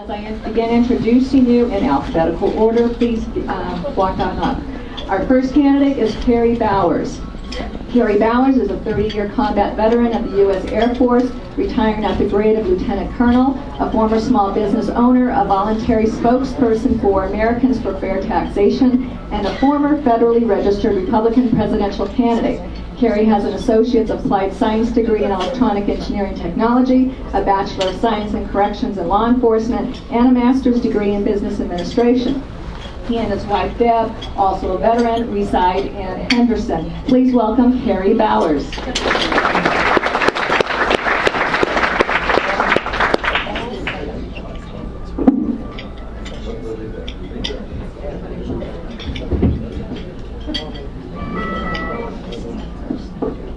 As I begin introducing you in alphabetical order, please walk on up. Our first candidate is Carrie Bowers. Carrie Bowers is a 30-year combat veteran of the U.S. Air Force, retiring at the grade of Lieutenant Colonel, a former small business owner, a voluntary spokesperson for Americans for Fair Taxation, and a former federally registered Republican presidential candidate. Carrie has an Associate's Applied Science degree in Electronic Engineering Technology, a Bachelor of Science in Corrections and Law Enforcement, and a Master's degree in Business Administration. He and his wife Deb, also a veteran, reside in Henderson. Please welcome Carrie Bowers.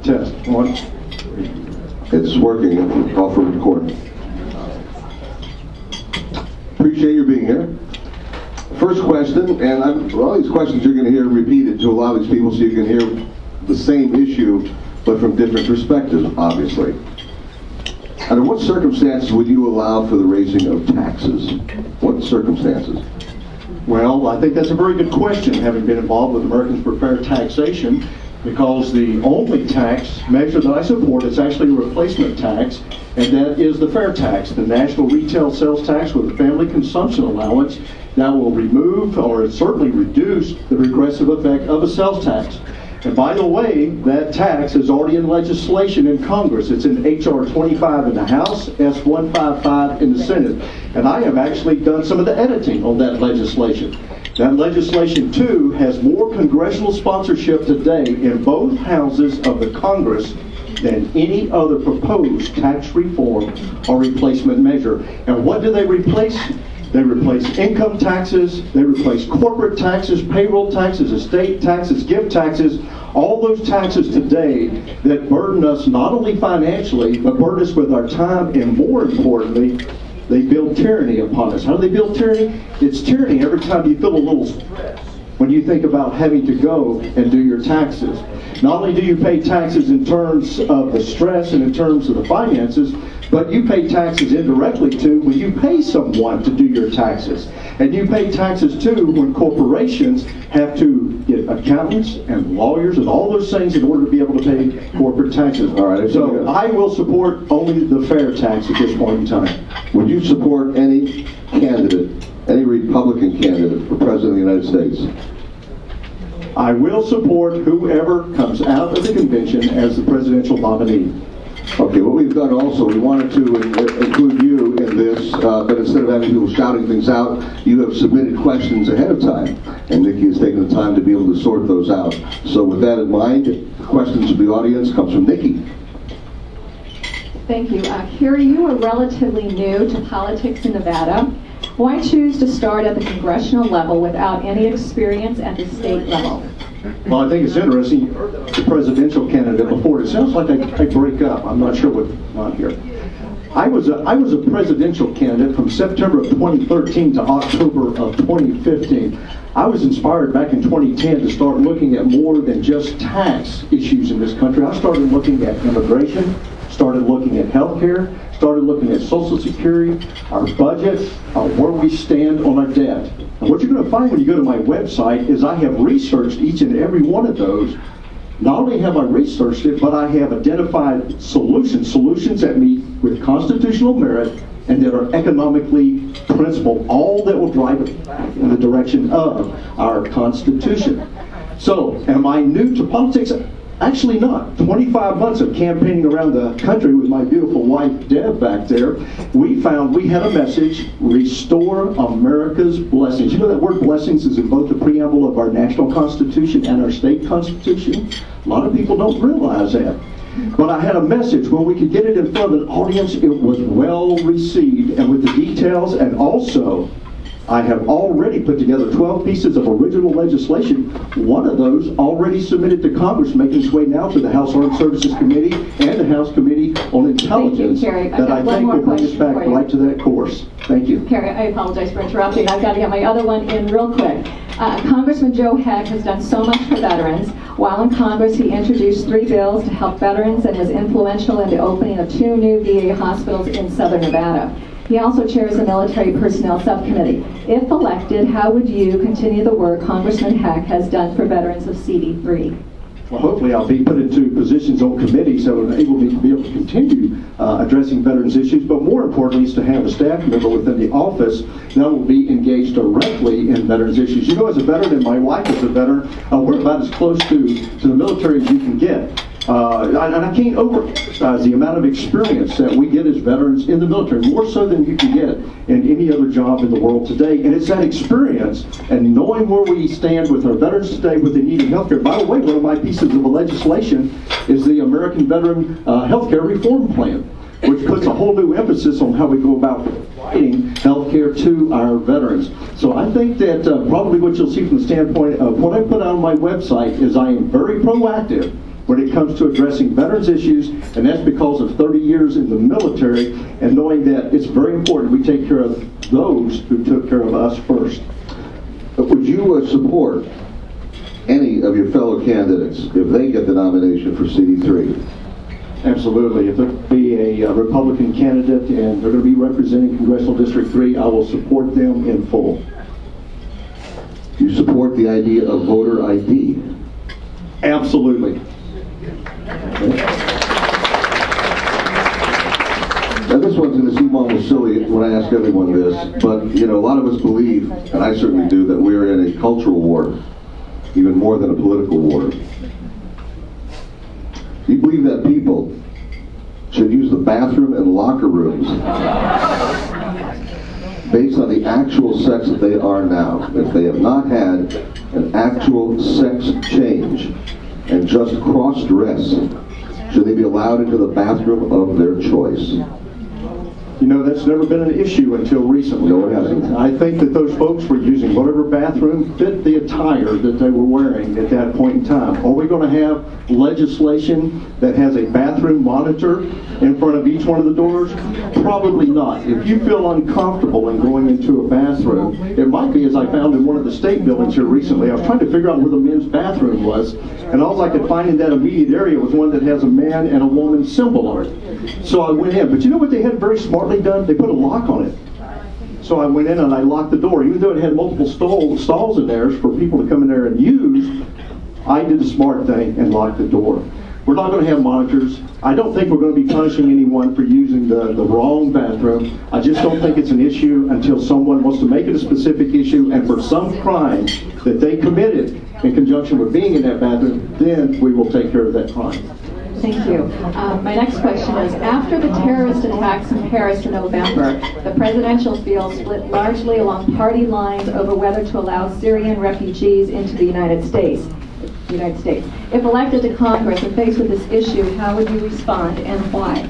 Test one. It's working. Off for recording. Appreciate your being here. First question, and all these questions you're going to hear repeated to a lot of these people so you can hear the same issue, but from different perspectives, obviously. Under what circumstances would you allow for the raising of taxes? What circumstances? Well, I think that's a very good question, having been involved with Americans for Fair Taxation, because the only tax measure that I support is actually a replacement tax, and that is the fair tax, the national retail sales tax with a family consumption allowance that will remove or certainly reduce the regressive effect of a sales tax. And by the way, that tax is already in legislation in Congress. It's in H.R. 25 in the House, S. 155 in the Senate. And I have actually done some of the editing on that legislation. That legislation, too, has more congressional sponsorship today in both houses of the Congress than any other proposed tax reform or replacement measure. And what do they replace? They replace income taxes, they replace corporate taxes, payroll taxes, estate taxes, gift taxes, all those taxes today that burden us not only financially, but burden us with our time, and more importantly, they build tyranny upon us. How do they build tyranny? It's tyranny every time you feel a little stress when you think about having to go and do your taxes. Not only do you pay taxes in terms of the stress and in terms of the finances, but you pay taxes indirectly too when you pay someone to do your taxes. And you pay taxes too when corporations have to get accountants and lawyers and all those things in order to be able to pay corporate taxes. All right. So I will support only the fair tax at this point in time. Would you support any candidate, any Republican candidate for President of the United States? I will support whoever comes out of the convention as the presidential nominee. Okay, what we've done also, we wanted to include you in this, but instead of having people shouting things out, you have submitted questions ahead of time, and Nikki has taken the time to be able to sort those out. So with that in mind, questions of the audience comes from Nikki. Thank you. Carrie, you are relatively new to politics in Nevada. Why choose to start at the congressional level without any experience at the state level? Well, I think it's interesting. The presidential candidate before, it sounds like I break up. I'm not sure what's on here. I was a presidential candidate from September of 2013 to October of 2015. I was inspired back in 2010 to start looking at more than just tax issues in this country. I started looking at immigration, started looking at health care, started looking at Social Security, our budget, where we stand on our debt. And what you're going to find when you go to my website is I have researched each and every one of those. Not only have I researched it, but I have identified solutions that meet with constitutional merit and that are economically principled, all that will drive it in the direction of our Constitution. So, am I new to politics? Actually not. 25 months of campaigning around the country with my beautiful wife, Deb, back there, we found we had a message: restore America's blessings. You know that word blessings is in both the preamble of our national constitution and our state constitution? A lot of people don't realize that. But I had a message. When we could get it in front of an audience, it was well received, and with the details, and also I have already put together 12 pieces of original legislation. One of those already submitted to Congress, making its way now to the House Armed Services Committee and the House Committee on Intelligence. Thank you, Carrie. That I think will bring us back right to that course. Thank you. Carrie, I apologize for interrupting. I've got to get my other one in real quick. Congressman Joe Heck has done so much for veterans. While in Congress, he introduced 3 bills to help veterans and was influential in the opening of 2 new VA hospitals in Southern Nevada. He also chairs the Military Personnel Subcommittee. If elected, how would you continue the work Congressman Heck has done for veterans of CD3? Well, hopefully I'll be put into positions on committees that will enable me to be able to continue addressing veterans issues, but more importantly is to have a staff member within the office that will be engaged directly in veterans issues. You know, as a veteran, and my wife is a veteran, we're about as close to the military as you can get. And I can't overemphasize the amount of experience that we get as veterans in the military, more so than you can get in any other job in the world today. And it's that experience and knowing where we stand with our veterans today with the need of health care. By the way, one of my pieces of legislation is the American Veteran Health Care Reform Plan, which puts a whole new emphasis on how we go about providing health care to our veterans. So I think that probably what you'll see from the standpoint of what I put out on my website is I am very proactive when it comes to addressing veterans issues, and that's because of 30 years in the military and knowing that it's very important we take care of those who took care of us first. Would you support any of your fellow candidates if they get the nomination for CD3? Absolutely. If there be a Republican candidate and they're going to be representing Congressional District 3, I will support them in full. You support the idea of voter ID? Absolutely. Now this one's going to seem almost silly when I ask everyone this, but you know, a lot of us believe, and I certainly do, that we're in a cultural war, even more than a political war. Do you believe that people should use the bathroom and locker rooms based on the actual sex that they are now? If they have not had an actual sex change and just cross-dress, should they be allowed into the bathroom of their choice? You know, that's never been an issue until recently. No, it hasn't. I think that those folks were using whatever bathroom fit the attire that they were wearing at that point in time. Are we going to have legislation that has a bathroom monitor in front of each one of the doors? Probably not. If you feel uncomfortable in going into a bathroom, it might be, as I found in one of the state buildings here recently. I was trying to figure out where the men's bathroom was, and all I could find in that immediate area was one that has a man and a woman symbol on it. So I went in, but you know what they had very smartly done? They put a lock on it. So I went in and I locked the door. Even though it had multiple stalls in there for people to come in there and use, I did the smart thing and locked the door. We're not going to have monitors. I don't think we're going to be punishing anyone for using the wrong bathroom. I just don't think it's an issue until someone wants to make it a specific issue, and for some crime that they committed in conjunction with being in that bathroom, then we will take care of that crime. Thank you. My next question is, after the terrorist attacks in Paris in November, the presidential field split largely along party lines over whether to allow Syrian refugees into the United States. If elected to Congress and faced with this issue, how would you respond and why?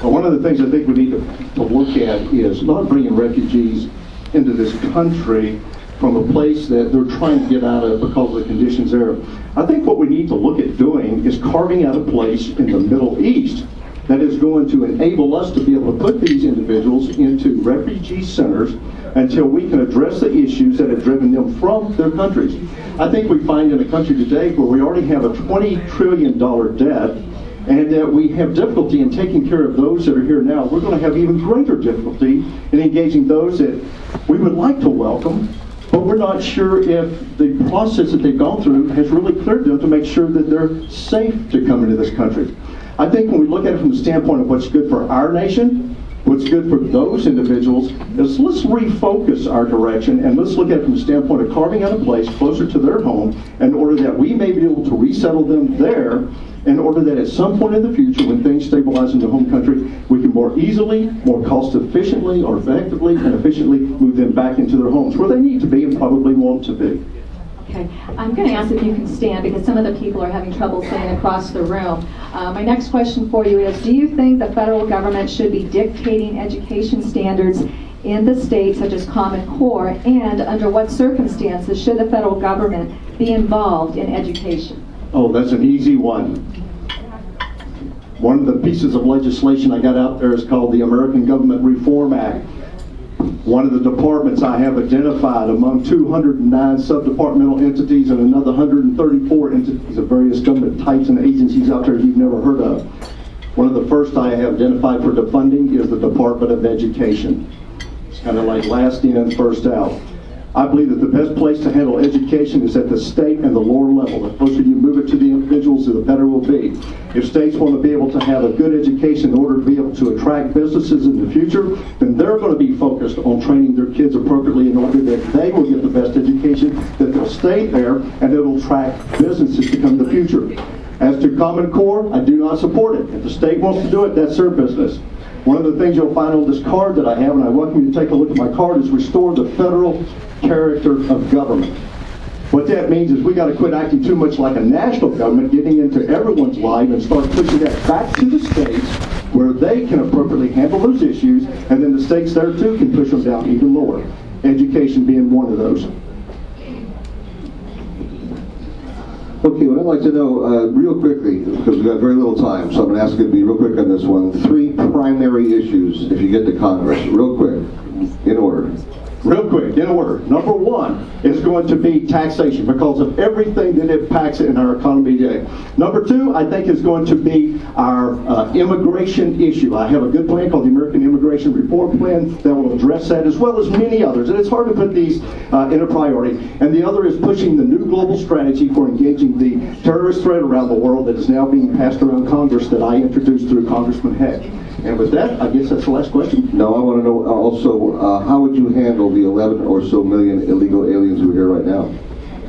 Well, one of the things I think we need to look at is not bringing refugees into this country from a place that they're trying to get out of because of the conditions there. I think what we need to look at doing is carving out a place in the Middle East that is going to enable us to be able to put these individuals into refugee centers until we can address the issues that have driven them from their countries. I think we find in a country today where we already have a $20 trillion debt and that we have difficulty in taking care of those that are here now, we're going to have even greater difficulty in engaging those that we would like to welcome, but we're not sure if the process that they've gone through has really cleared them to make sure that they're safe to come into this country. I think when we look at it from the standpoint of what's good for our nation, what's good for those individuals, is let's refocus our direction and let's look at it from the standpoint of carving out a place closer to their home in order that we may be able to resettle them there, in order that at some point in the future, when things stabilize in the home country, we can more easily, more cost efficiently, or effectively and efficiently move them back into their homes where they need to be and probably want to be. Okay, I'm going to ask if you can stand because some of the people are having trouble staying across the room. My next question for you is, do you think the federal government should be dictating education standards in the states such as Common Core, and under what circumstances should the federal government be involved in education? Oh, that's an easy one. One of the pieces of legislation I got out there is called the American Government Reform Act. One of the departments I have identified among 209 sub-departmental entities and another 134 entities of various government types and agencies out there you've never heard of. One of the first I have identified for defunding is the Department of Education. It's kind of like last in, first out. I believe that the best place to handle education is at the state and the lower level. The closer you move it to the individuals, the better it will be. If states want to be able to have a good education in order to be able to attract businesses in the future, then they're going to be focused on training their kids appropriately in order that they will get the best education, that they'll stay there, and it'll attract businesses to come in the future. As to Common Core, I do not support it. If the state wants to do it, that's their business. One of the things you'll find on this card that I have, and I welcome you to take a look at my card, is restore the federal character of government. What that means is we got to quit acting too much like a national government, getting into everyone's life, and start pushing that back to the states where they can appropriately handle those issues, and then the states there too can push them down even lower. Education being one of those. Okay, what I'd like to know, real quickly, because we've got very little time, so I'm going to ask you to be real quick on this one. 3 primary issues, if you get to Congress, real quick, in order. Real quick, in order. Number 1 is going to be taxation because of everything that impacts it in our economy today. Number 2, I think, is going to be our immigration issue. I have a good plan called the American Immigration Reform Plan that will address that, as well as many others. And it's hard to put these in a priority. And the other is pushing the new global strategy for engaging the terrorist threat around the world that is now being passed around Congress that I introduced through Congressman Heck. And with that, I guess that's the last question. No, I want to know also, how would you handle the 11 or so million illegal aliens who are here right now?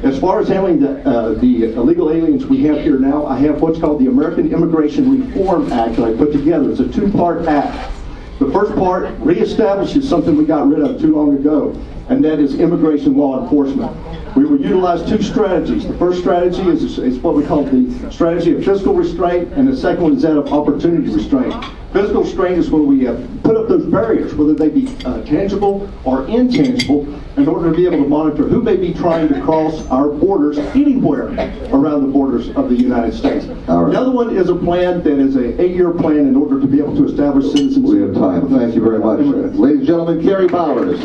As far as handling the illegal aliens we have here now, I have what's called the American Immigration Reform Act that I put together. It's a 2-part act. The first part reestablishes something we got rid of too long ago, and that is immigration law enforcement. We will utilize 2 strategies. The first strategy is what we call the strategy of fiscal restraint, and the second one is that of opportunity restraint. Fiscal restraint is when we put up those barriers, whether they be tangible or intangible, in order to be able to monitor who may be trying to cross our borders anywhere around the borders of the United States. Right. The other one is a plan that is an 8-year plan in order to be able to establish citizens. We have time. Thank you very much. Ladies and gentlemen, Kerry Bowers.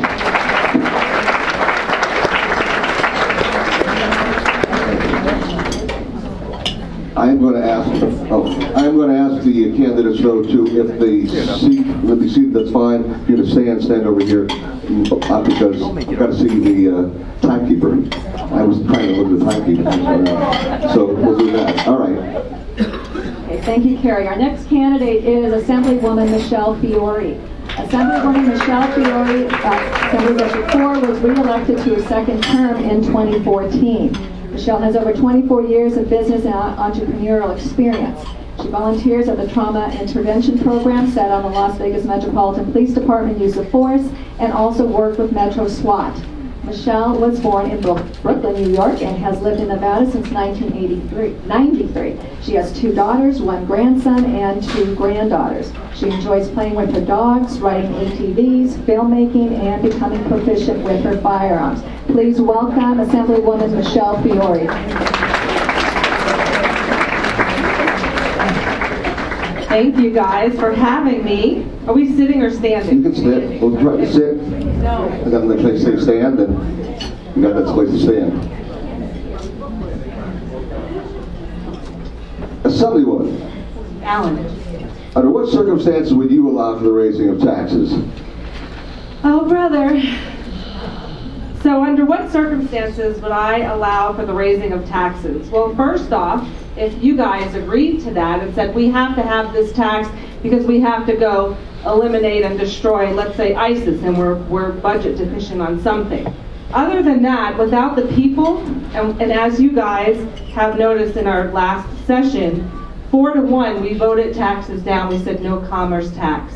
I'm going to ask the candidates though to, if the seat that's fine, you're to stand over here because I've got to see the timekeeper. I was trying to look at the timekeeper. So we'll do that. All right. Okay, thank you, Kerry. Our next candidate is Assemblywoman Michelle Fiore. Assemblywoman Michelle Fiore, Assembly District 4, was re-elected to a second term in 2014. Michelle has over 24 years of business and entrepreneurial experience. She volunteers at the Trauma Intervention Program, sat on the Las Vegas Metropolitan Police Department Use of Force, and also worked with Metro SWAT. Michelle was born in Brooklyn, New York, and has lived in Nevada since 1993. She has 2 daughters, 1 grandson, and 2 granddaughters. She enjoys playing with her dogs, riding ATVs, filmmaking, and becoming proficient with her firearms. Please welcome Assemblywoman Michelle Fiore. Thank you guys for having me. Are we sitting or standing? You can sit. We'll try to sit. No. And then the place say stand, and you got that place to stand. Assemblywoman, Alan. under what circumstances would you allow for the raising of taxes? Oh, brother. So under what circumstances would I allow for the raising of taxes? Well, first off, if you guys agreed to that and said we have to have this tax because we have to go eliminate and destroy, let's say, ISIS, and we're budget deficient on something. Other than that, without the people, and as you guys have noticed in our last session, 4-1, we voted taxes down. We said no commerce tax.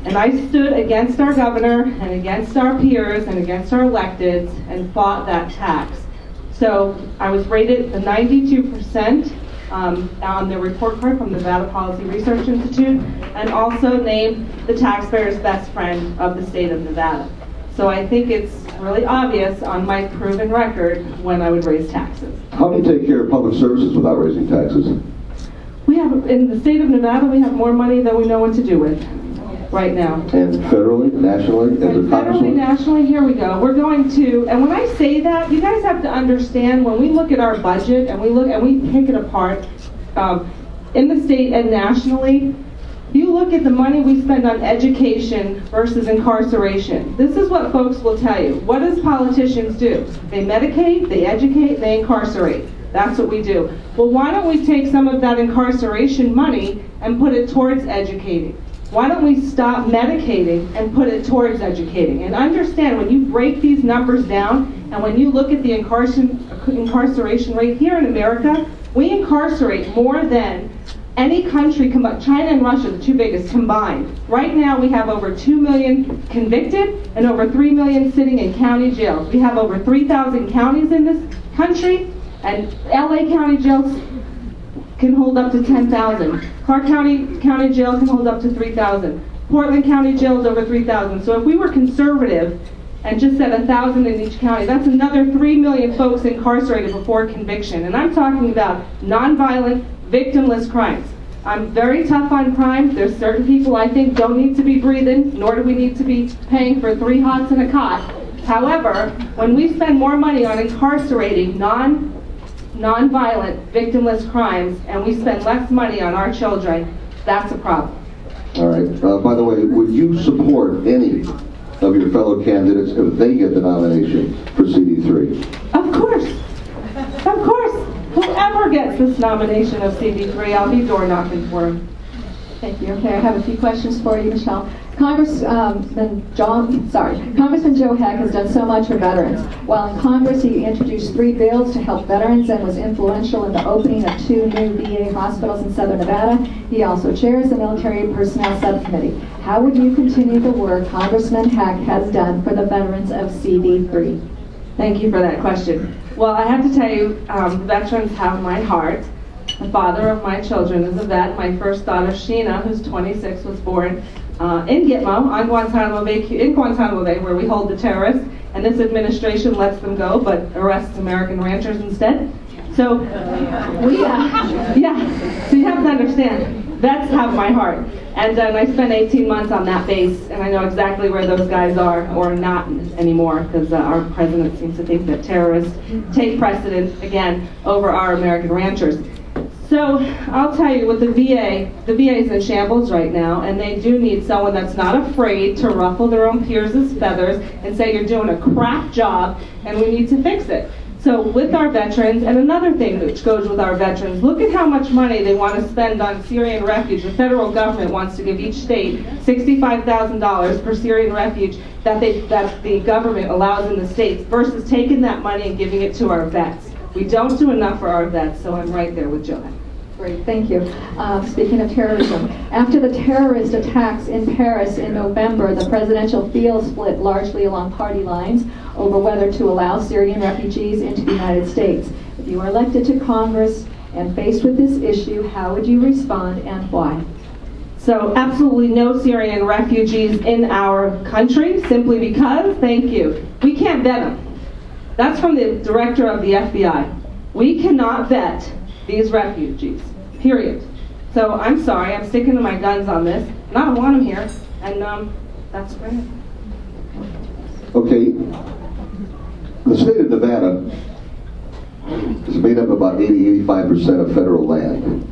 And I stood against our governor and against our peers and against our electeds and fought that tax. So I was rated the 92% on the report card from the Nevada Policy Research Institute, and also named the taxpayer's best friend of the state of Nevada. So I think it's really obvious on my proven record when I would raise taxes. How do you take care of public services without raising taxes? We have, in the state of Nevada, we have more money than we know what to do with right now. And federally, nationally, as a And federally, congressman? nationally, here we go. We're going to, and when I say that, you guys have to understand, when we look at our budget and we pick it apart, in the state and nationally, you look at the money we spend on education versus incarceration. This is what folks will tell you. What does politicians do? They medicate, they educate, they incarcerate. That's what we do. Well, why don't we take some of that incarceration money and put it towards educating? Why don't we stop medicating and put it towards educating? And understand, when you break these numbers down, and when you look at the incarceration rate here in America, we incarcerate more than any country, China and Russia, the two biggest combined. Right now we have over 2 million convicted and over 3 million sitting in county jails. We have over 3,000 counties in this country, and LA County jails can hold up to 10,000. Clark County Jail can hold up to 3,000. Portland County Jail is over 3,000. So if we were conservative and just said 1,000 in each county, that's another 3 million folks incarcerated before conviction. And I'm talking about nonviolent, victimless crimes. I'm very tough on crime. There's certain people I think don't need to be breathing, nor do we need to be paying for 3 hots and a cot. However, when we spend more money on incarcerating nonviolent, victimless crimes, and we spend less money on our children, that's a problem. All right. By the way, would you support any of your fellow candidates if they get the nomination for CD3? Of course. Of course. Whoever gets this nomination of CD3, I'll be door knocking for him. Thank you. Okay, I have a few questions for you, Michelle. Congressman Joe Heck has done so much for veterans. While in Congress, he introduced 3 bills to help veterans and was influential in the opening of 2 new VA hospitals in Southern Nevada. He also chairs the Military Personnel Subcommittee. How would you continue the work Congressman Heck has done for the veterans of CD3? Thank you for that question. Well, I have to tell you, veterans have my heart. The father of my children is a vet. My first daughter, Sheena, who's 26, was born in Gitmo, on Guantanamo Bay, where we hold the terrorists. And this administration lets them go, but arrests American ranchers instead. So, so you have to understand, vets have my heart. And I spent 18 months on that base, and I know exactly where those guys are, or not anymore, because our president seems to think that terrorists take precedence, again, over our American ranchers. So I'll tell you, with the VA is in shambles right now, and they do need someone that's not afraid to ruffle their own peers' feathers and say you're doing a crap job and we need to fix it. So with our veterans, and another thing which goes with our veterans, look at how much money they want to spend on Syrian refuge. The federal government wants to give each state $65,000 per Syrian refuge that the government allows in the states, versus taking that money and giving it to our vets. We don't do enough for our vets, so I'm right there with Joe. Great, thank you. Speaking of terrorism, after the terrorist attacks in Paris in November, the presidential field split largely along party lines over whether to allow Syrian refugees into the United States. If you were elected to Congress and faced with this issue, how would you respond and why? So absolutely no Syrian refugees in our country, simply because, thank you, we can't vet them. That's from the director of the FBI. We cannot vet these refugees, period. So I'm sorry, I'm sticking to my guns on this, and I don't want them here, and that's great. Okay, the state of Nevada is made up of about 80-85% of federal land.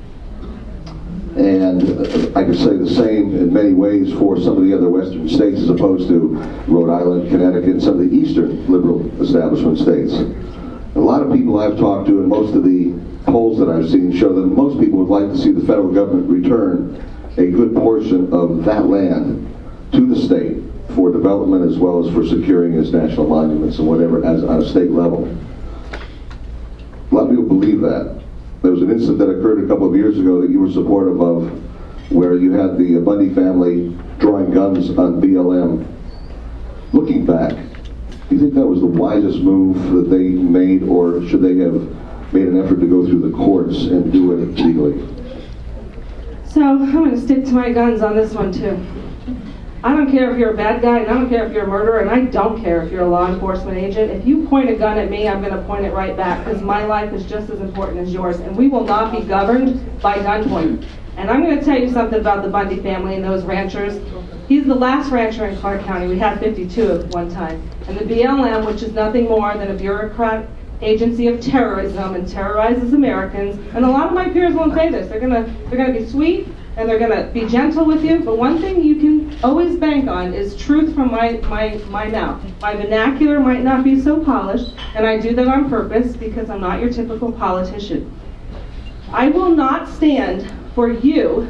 And I could say the same in many ways for some of the other western states as opposed to Rhode Island, Connecticut, and some of the eastern liberal establishment states. A lot of people I've talked to, and most of the polls that I've seen show that most people would like to see the federal government return a good portion of that land to the state for development as well as for securing its national monuments and whatever as on a state level. A lot of people believe that. There was an incident that occurred a couple of years ago that you were supportive of, where you had the Bundy family drawing guns on BLM. Looking back, do you think that was the wisest move that they made, or should they have made an effort to go through the courts and do it legally? So I'm going to stick to my guns on this one too. I don't care if you're a bad guy, and I don't care if you're a murderer, and I don't care if you're a law enforcement agent. If you point a gun at me, I'm going to point it right back, because my life is just as important as yours, and we will not be governed by gunpoint. And I'm going to tell you something about the Bundy family and those ranchers. He's the last rancher in Clark County. We had 52 at one time. And the BLM, which is nothing more than a agency of terrorism and terrorizes Americans. And a lot of my peers won't say this. They're gonna be sweet and they're gonna be gentle with you. But one thing you can always bank on is truth from my mouth. My vernacular might not be so polished, and I do that on purpose because I'm not your typical politician. I will not stand for you,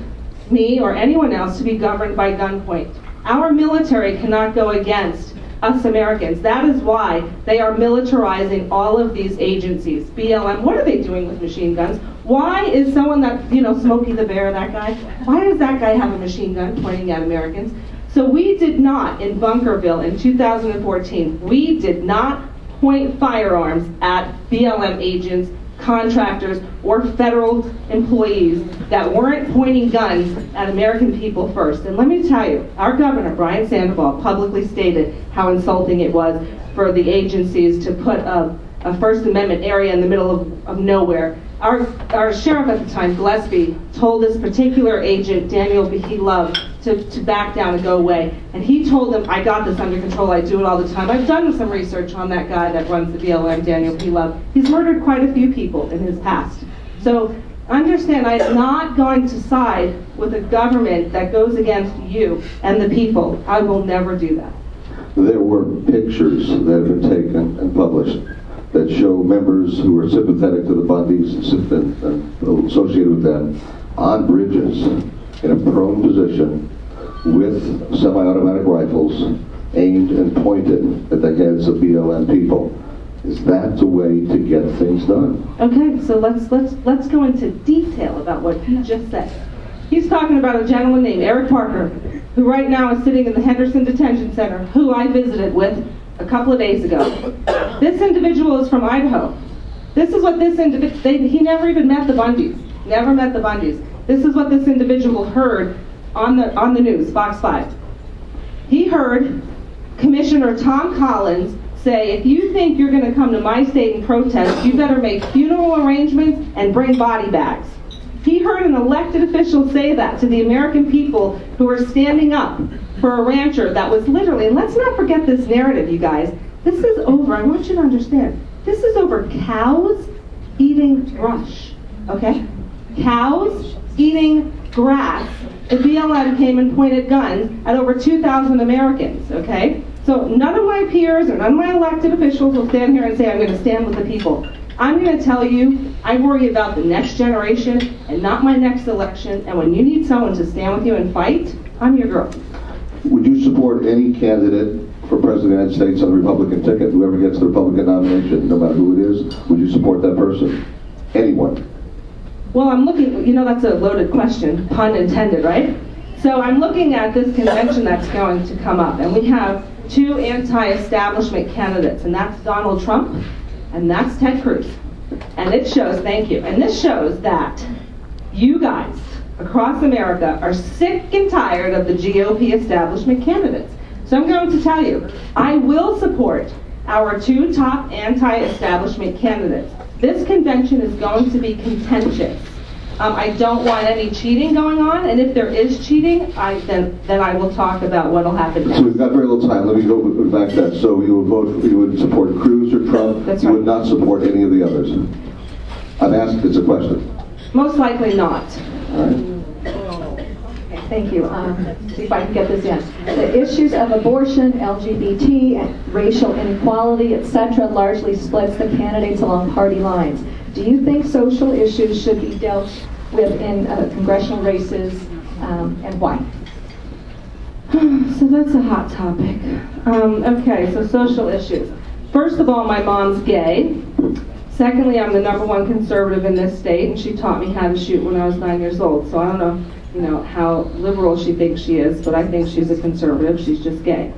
me, or anyone else to be governed by gunpoint. Our military cannot go against us Americans. That is why they are militarizing all of these agencies. BLM, what are they doing with machine guns? Why is someone that, Smokey the Bear, that guy, why does that guy have a machine gun pointing at Americans? So we did not, in Bunkerville in 2014, we did not point firearms at BLM agents, contractors, or federal employees that weren't pointing guns at American people first. And let me tell you, our governor, Brian Sandoval, publicly stated how insulting it was for the agencies to put a First Amendment area in the middle of nowhere. Our sheriff at the time, Gillespie, told this particular agent, Daniel B. Love, to back down and go away. And he told him, I got this under control, I do it all the time. I've done some research on that guy that runs the BLM, Daniel P. Love. He's murdered quite a few people in his past. So understand, I'm not going to side with a government that goes against you and the people. I will never do that. There were pictures that have been taken and published that show members who were sympathetic to the Bundys and associated with them on bridges in a prone position with semi-automatic rifles aimed and pointed at the heads of BLM people. Is that the way to get things done? Okay, so let's go into detail about what he just said. He's talking about a gentleman named Eric Parker, who right now is sitting in the Henderson Detention Center, who I visited with a couple of days ago. This individual is from Idaho. This is what this individual, he never even met the Bundys. Never met the Bundys. This is what this individual heard on the news, Fox 5. He heard Commissioner Tom Collins say, if you think you're going to come to my state and protest, you better make funeral arrangements and bring body bags. He heard an elected official say that to the American people who are standing up for a rancher that was literally, and let's not forget this narrative, you guys. This is over, I want you to understand, this is over cows eating brush, okay? Cows eating grass. The BLM came and pointed guns at over 2,000 Americans, okay? So none of my peers or none of my elected officials will stand here and say, I'm going to stand with the people. I'm going to tell you, I worry about the next generation and not my next election, and when you need someone to stand with you and fight, I'm your girl. Would you support any candidate for President of the United States on the Republican ticket, whoever gets the Republican nomination, no matter who it is? Would you support that person? Anyone? Well, I'm looking, that's a loaded question, pun intended, right? So I'm looking at this convention that's going to come up, and we have two anti-establishment candidates, and that's Donald Trump, and that's Ted Cruz. And it shows, thank you, and this shows that you guys across America are sick and tired of the GOP establishment candidates. So I'm going to tell you, I will support our two top anti-establishment candidates. This convention is going to be contentious. I don't want any cheating going on, and if there is cheating, then I will talk about what will happen next. So we've got very little time. Let me go back to that. So you would support Cruz or Trump? That's you right. would not support any of the others? I've asked, it's a question. Most likely not. All right. Okay, thank you. See if I can get this in. The issues of abortion, LGBT, and racial inequality, etc., largely splits the candidates along party lines. Do you think social issues should be dealt with in congressional races, and why? So that's a hot topic. Okay, so social issues. First of all, my mom's gay. Secondly, I'm the #1 conservative in this state, and she taught me how to shoot when I was 9 years old. So I don't know, how liberal she thinks she is, but I think she's a conservative. She's just gay.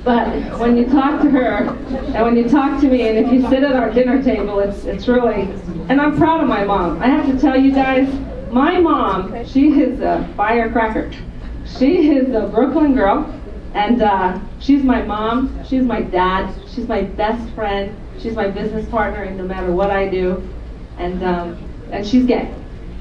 But when you talk to her, and when you talk to me, and if you sit at our dinner table, it's really, and I'm proud of my mom. I have to tell you guys, my mom, she is a firecracker. She is a Brooklyn girl, and she's my mom, she's my dad, she's my best friend, she's my business partner, and no matter what I do, and she's gay.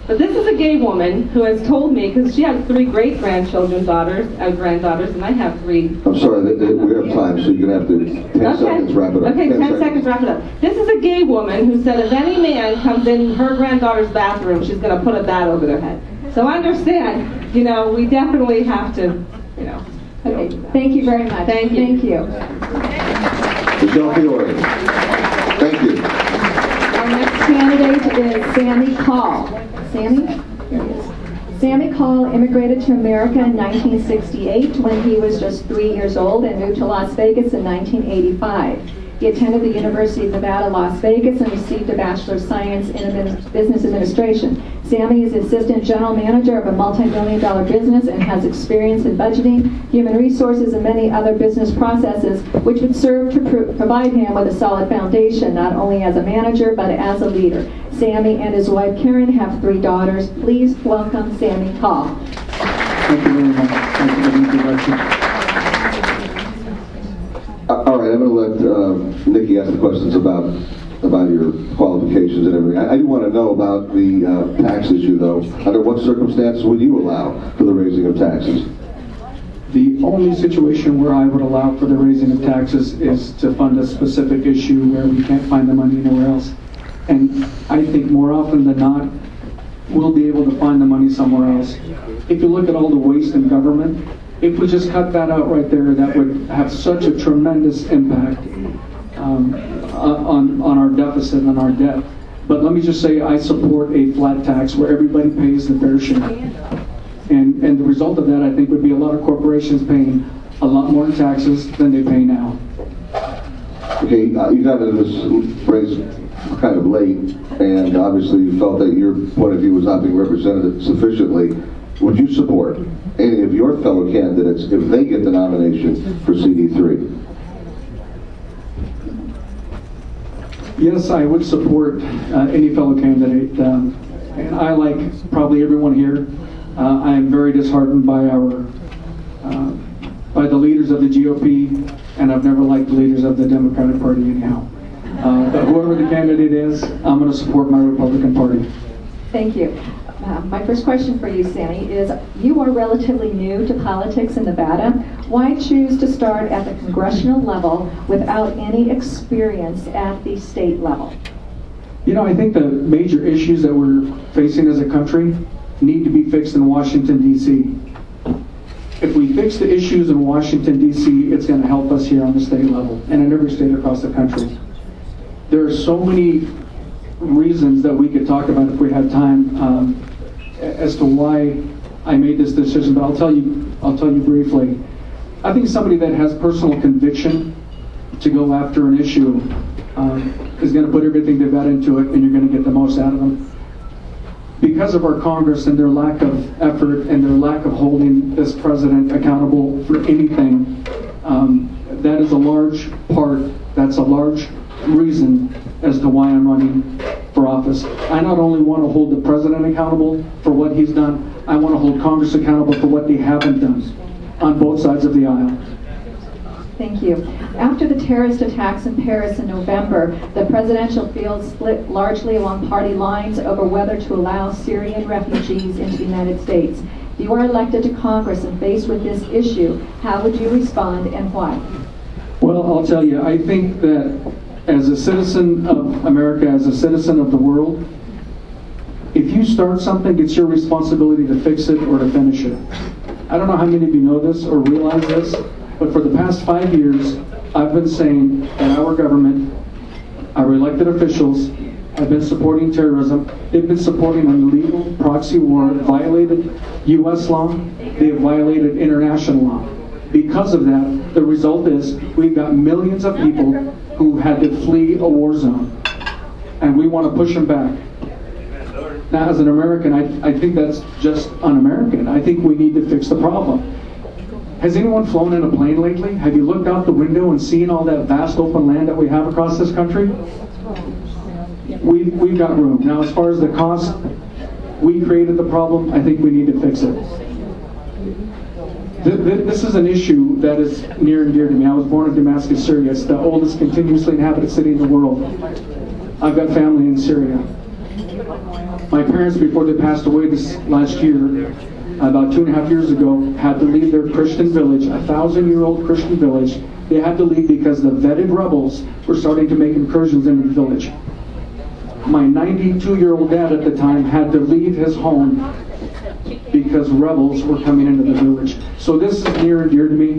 But this is a gay woman who has told me, because she has 3 great-grandchildren, granddaughters, and I have 3. I'm sorry, we have time, so you're going to have to 10 seconds wrap it up. Okay, 10 seconds, wrap it up. This is a gay woman who said if any man comes in her granddaughter's bathroom, she's going to put a bat over their head. So I understand, you know, we definitely have to, you know. Okay, thank you very much. Thank you. Thank you. Michelle Fiore. Thank you. Our next candidate is Sammy Call. Sammy? There he is. Sammy Call immigrated to America in 1968 when he was just 3 years old and moved to Las Vegas in 1985. He attended the University of Nevada, Las Vegas and received a Bachelor of Science in Business Administration. Sammy is the Assistant General Manager of a multi-million-dollar business and has experience in budgeting, human resources, and many other business processes, which would serve to provide him with a solid foundation, not only as a manager, but as a leader. Sammy and his wife, Karen, have 3 daughters. Please welcome Sammy Call. Thank you very much. Thank you for the introduction. All right, I'm going to let Nikki ask the questions about your qualifications and everything. I do want to know about the tax issue, though. Under what circumstances would you allow for the raising of taxes? The only situation where I would allow for the raising of taxes is to fund a specific issue where we can't find the money anywhere else. And I think more often than not, we'll be able to find the money somewhere else. If you look at all the waste in government, if we just cut that out right there, that would have such a tremendous impact on our deficit and our debt. But let me just say, I support a flat tax where everybody pays the fair share. And the result of that, I think, would be a lot of corporations paying a lot more in taxes than they pay now. Okay, you got into this race kind of late, and obviously you felt that your point of view was not being represented sufficiently. Would you support any of your fellow candidates if they get the nomination for CD3? Yes, I would support any fellow candidate. And I, like probably everyone here, I am very disheartened by by the leaders of the GOP, and I've never liked the leaders of the Democratic Party anyhow. But whoever the candidate is, I'm going to support my Republican Party. Thank you. My first question for you, Sammy, is you are relatively new to politics in Nevada. Why choose to start at the congressional level without any experience at the state level? You know, I think the major issues that we're facing as a country need to be fixed in Washington, D.C. If we fix the issues in Washington, D.C., it's going to help us here on the state level and in every state across the country. There are so many reasons that we could talk about if we had time as to why I made this decision, but I'll tell you briefly. I think somebody that has personal conviction to go after an issue is going to put everything they've got into it, and you're going to get the most out of them. Because of our Congress and their lack of effort and their lack of holding this president accountable for anything, that is a large part, that's a large reason as to why I'm running for office. I not only want to hold the president accountable for what he's done, I want to hold Congress accountable for what they haven't done on both sides of the aisle. Thank you. After the terrorist attacks in Paris in November, the presidential field split largely along party lines over whether to allow Syrian refugees into the United States. If you are elected to Congress and faced with this issue, how would you respond and why? Well, I'll tell you, I think that as a citizen of America, as a citizen of the world, if you start something, it's your responsibility to fix it or to finish it. I don't know how many of you know this or realize this, but for the past 5 years, I've been saying that our government, our elected officials, have been supporting terrorism. They've been supporting an illegal proxy war, violated U.S. law, they have violated international law. Because of that, the result is we've got millions of people who had to flee a war zone, and we want to push them back. Now, as an American, I think that's just un-American. I think we need to fix the problem. Has anyone flown in a plane lately? Have you looked out the window and seen all that vast open land that we have across this country? We've got room. Now, as far as the cost, we created the problem. I think we need to fix it. This is an issue that is near and dear to me. I was born in Damascus, Syria. It's the oldest continuously inhabited city in the world. I've got family in Syria. My parents, before they passed away this last year, about 2.5 years ago, had to leave their Christian village, a 1,000-year-old Christian village. They had to leave because the vetted rebels were starting to make incursions into the village. My 92-year-old dad at the time had to leave his home because rebels were coming into the village. So this is near and dear to me,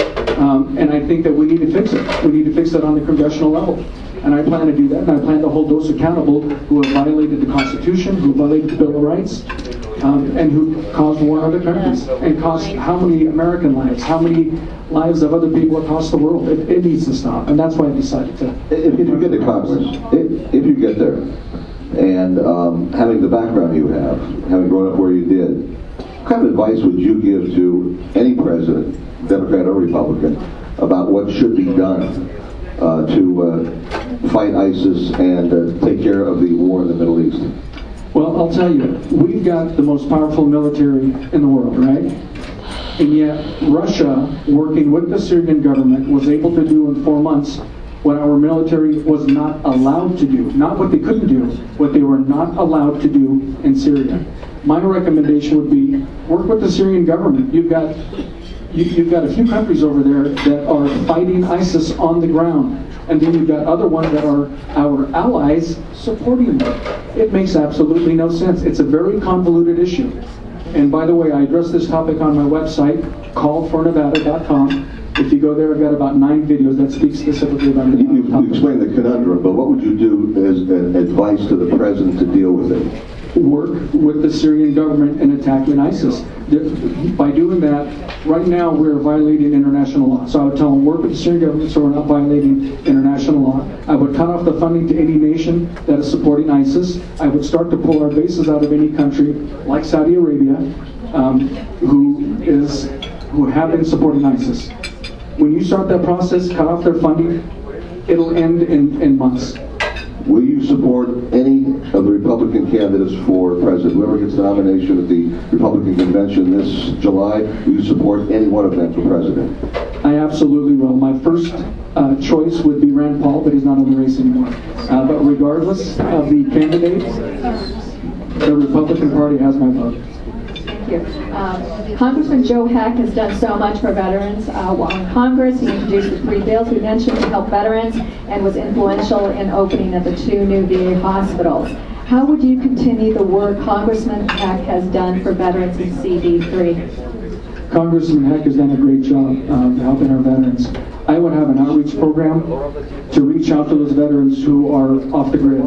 and I think that we need to fix it. We need to fix it on the congressional level. And I plan to do that, and I plan to hold those accountable who have violated the Constitution, who violated the Bill of Rights, and who caused war in other countries, and caused how many American lives, how many lives of other people across the world. It needs to stop, and that's why I decided to. If you get to Congress, if you get there, and having the background you have, having grown up where you did, what kind of advice would you give to any president, Democrat or Republican, about what should be done to fight ISIS and take care of the war in the Middle East? Well, I'll tell you, we've got the most powerful military in the world, right? And yet, Russia, working with the Syrian government, was able to do in 4 months what our military was not allowed to do. Not what they couldn't do, what they were not allowed to do in Syria. My recommendation would be, work with the Syrian government. You've got a few countries over there that are fighting ISIS on the ground. And then you've got other ones that are our allies supporting them. It makes absolutely no sense. It's a very convoluted issue. And by the way, I address this topic on my website, calledfornevada.com. If you go there, I've got about 9 videos that speak specifically about the topic. You explained the conundrum, but what would you do as advice to the president to deal with it? Work with the Syrian government in attacking ISIS. By doing that, right now we're violating international law. So I would tell them, work with the Syrian government so we're not violating international law. I would cut off the funding to any nation that is supporting ISIS. I would start to pull our bases out of any country, like Saudi Arabia, who have been supporting ISIS. When you start that process, cut off their funding, it'll end in months. Will you support any of the Republican candidates for president? Whoever gets the nomination at the Republican convention this July, will you support any one of them for president? I absolutely will. My first choice would be Rand Paul, but he's not in the race anymore. But regardless of the candidate, the Republican Party has my vote. Thank you. Congressman Joe Heck has done so much for veterans. While in Congress, he introduced the 3 bills we mentioned to help veterans and was influential in opening of the 2 new VA hospitals. How would you continue the work Congressman Heck has done for veterans in CD3? Congressman Heck has done a great job helping our veterans. I would have an outreach program to reach out to those veterans who are off the grid.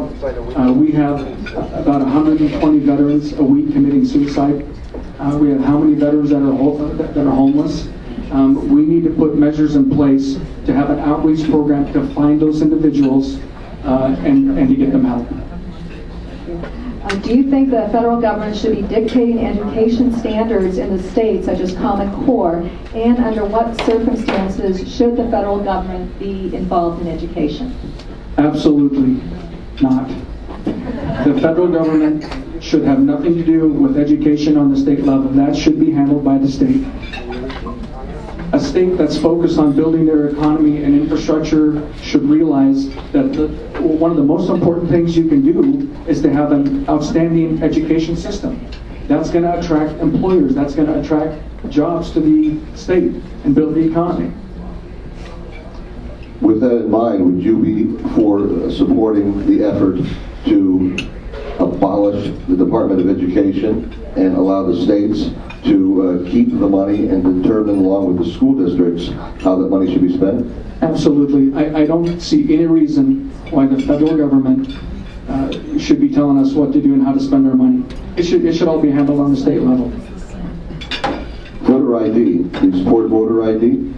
We have about 120 veterans a week committing suicide. We have how many veterans that are homeless. We need to put measures in place to have an outreach program to find those individuals and to get them help. Do you think the federal government should be dictating education standards in the states, such as Common Core, and under what circumstances should the federal government be involved in education? Absolutely not. The federal government should have nothing to do with education on the state level. That should be handled by the state. A state that's focused on building their economy and infrastructure should realize that one of the most important things you can do is to have an outstanding education system. That's going to attract employers. That's going to attract jobs to the state and build the economy. With that in mind, would you be for supporting the effort to abolish the Department of Education and allow the states to keep the money and determine, along with the school districts, how that money should be spent? Absolutely. I don't see any reason why the federal government should be telling us what to do and how to spend our money. It should all be handled on the state level. Voter ID. Do you support voter ID?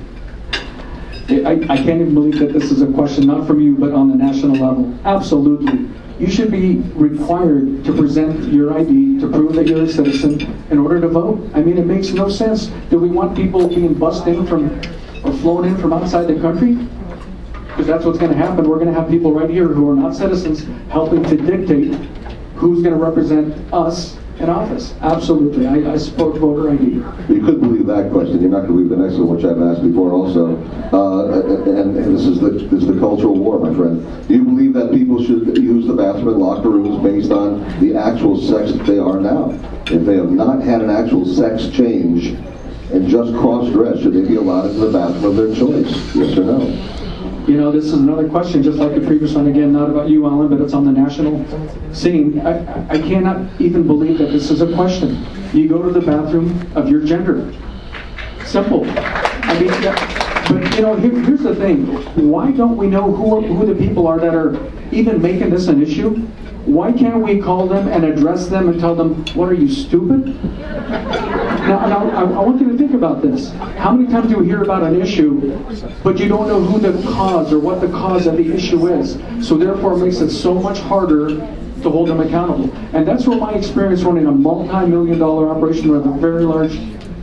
I can't even believe that this is a question not from you, but on the national level. Absolutely. You should be required to present your ID to prove that you're a citizen in order to vote. I mean, it makes no sense. Do we want people being bussed in from or flown in from outside the country? Because that's what's going to happen. We're going to have people right here who are not citizens helping to dictate who's going to represent us in office. Absolutely, I support voter ID. You couldn't believe that question. You're not going to believe the next one, which I've asked before also. And this is the cultural war, my friend. Do you believe that people should use the bathroom and locker rooms based on the actual sex that they are now? If they have not had an actual sex change and just cross-dress, should they be allowed into the bathroom of their choice? Yes or no? You know, this is another question, just like the previous one, again, not about you, Alan, but it's on the national scene. I cannot even believe that this is a question. You go to the bathroom of your gender. Simple. I mean, but you know, here's the thing. Why don't we know who the people are that are even making this an issue? Why can't we call them and address them and tell them, what, are you stupid? Now, I want you to think about this. How many times do we hear about an issue, but you don't know who the cause or what the cause of the issue is? So therefore it makes it so much harder to hold them accountable. And that's where my experience running a multi-million-dollar operation with a very large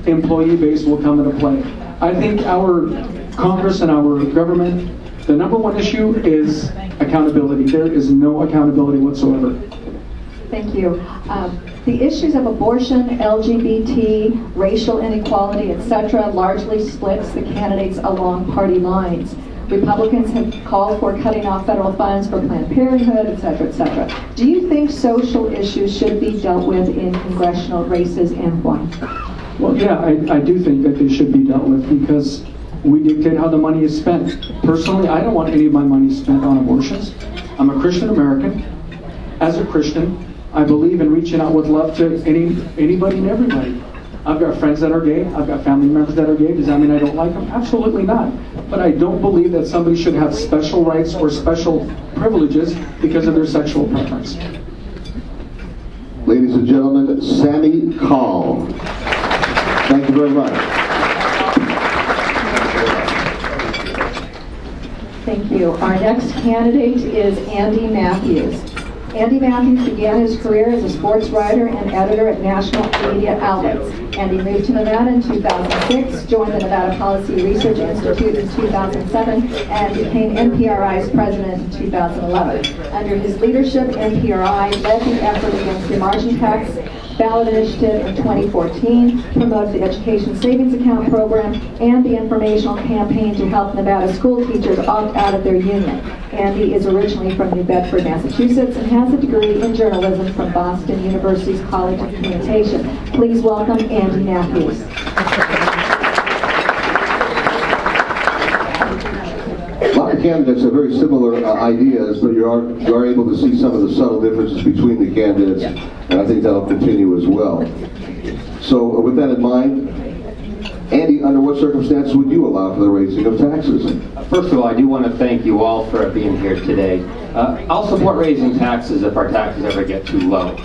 employee base will come into play. I think our Congress and our government, the number one issue is accountability. There is no accountability whatsoever. Thank you. The issues of abortion, LGBT, racial inequality, etc., largely splits the candidates along party lines. Republicans have called for cutting off federal funds for Planned Parenthood, etc., etc. Do you think social issues should be dealt with in congressional races, and why? Well, yeah, I do think that they should be dealt with because we dictate how the money is spent. Personally, I don't want any of my money spent on abortions. I'm a Christian American. As a Christian, I believe in reaching out with love to anybody and everybody. I've got friends that are gay. I've got family members that are gay. Does that mean I don't like them? Absolutely not. But I don't believe that somebody should have special rights or special privileges because of their sexual preference. Ladies and gentlemen, Sammy Call. Thank you very much. Thank you. Our next candidate is Andy Matthews. Andy Matthews began his career as a sports writer and editor at national media outlets. Andy moved to Nevada in 2006, joined the Nevada Policy Research Institute in 2007, and became NPRI's president in 2011. Under his leadership, NPRI led the effort against the margin tax ballot initiative in 2014, promoted the Education Savings Account program, and the informational campaign to help Nevada school teachers opt out of their union. Andy is originally from New Bedford, Massachusetts, and has a degree in journalism from Boston University's College of Communication. Please welcome Andy Matthews. A lot of candidates have very similar ideas, but you are able to see some of the subtle differences between the candidates, and I think that'll continue as well. So with that in mind, Andy, under what circumstances would you allow for the raising of taxes? First of all, I do want to thank you all for being here today. I'll support raising taxes if our taxes ever get too low.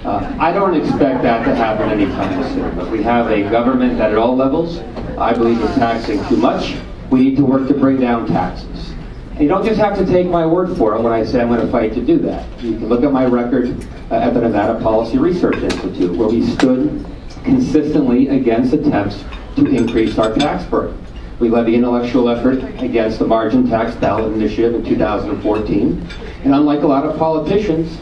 I don't expect that to happen anytime soon, but we have a government that at all levels, I believe, is taxing too much. We need to work to bring down taxes. And you don't just have to take my word for it when I say I'm going to fight to do that. You can look at my record at the Nevada Policy Research Institute, where we stood consistently against attempts to increase our tax burden. We led the intellectual effort against the margin tax ballot initiative in 2014. And unlike a lot of politicians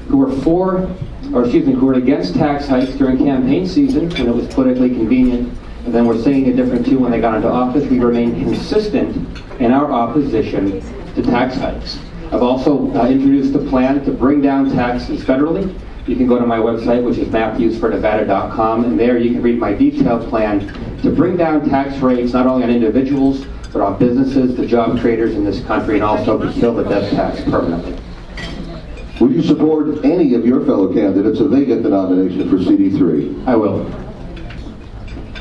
who were who were against tax hikes during campaign season when it was politically convenient, and then were singing a different tune when they got into office, we remained consistent in our opposition to tax hikes. I've also introduced a plan to bring down taxes federally. You can go to my website, which is matthewsfornevada.com, and there you can read my detailed plan to bring down tax rates not only on individuals, but on businesses, the job creators in this country, and also to kill the death tax permanently. Would you support any of your fellow candidates if they get the nomination for CD3? I will.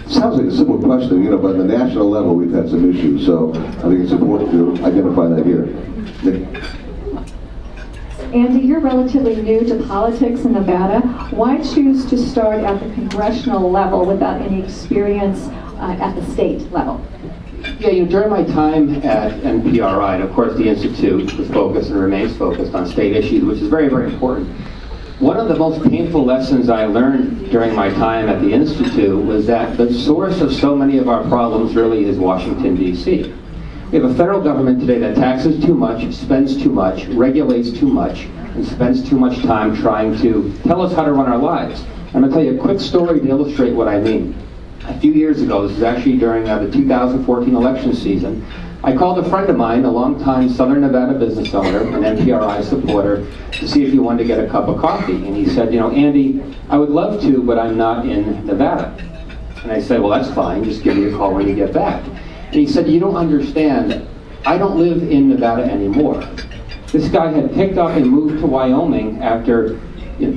Sounds like a simple question, but at the national level we've had some issues, so I think it's important to identify that here. Nick? Andy, you're relatively new to politics in Nevada. Why choose to start at the congressional level without any experience at the state level? Yeah, during my time at NPRI, and of course the Institute was focused and remains focused on state issues, which is very, very important. One of the most painful lessons I learned during my time at the Institute was that the source of so many of our problems really is Washington, D.C. We have a federal government today that taxes too much, spends too much, regulates too much, and spends too much time trying to tell us how to run our lives. I'm going to tell you a quick story to illustrate what I mean. A few years ago, this was actually during the 2014 election season, I called a friend of mine, a longtime Southern Nevada business owner, an NPRI supporter, to see if he wanted to get a cup of coffee. And he said, you know, Andy, I would love to, but I'm not in Nevada. And I said, well, that's fine. Just give me a call when you get back. And he said, you don't understand. I don't live in Nevada anymore. This guy had picked up and moved to Wyoming after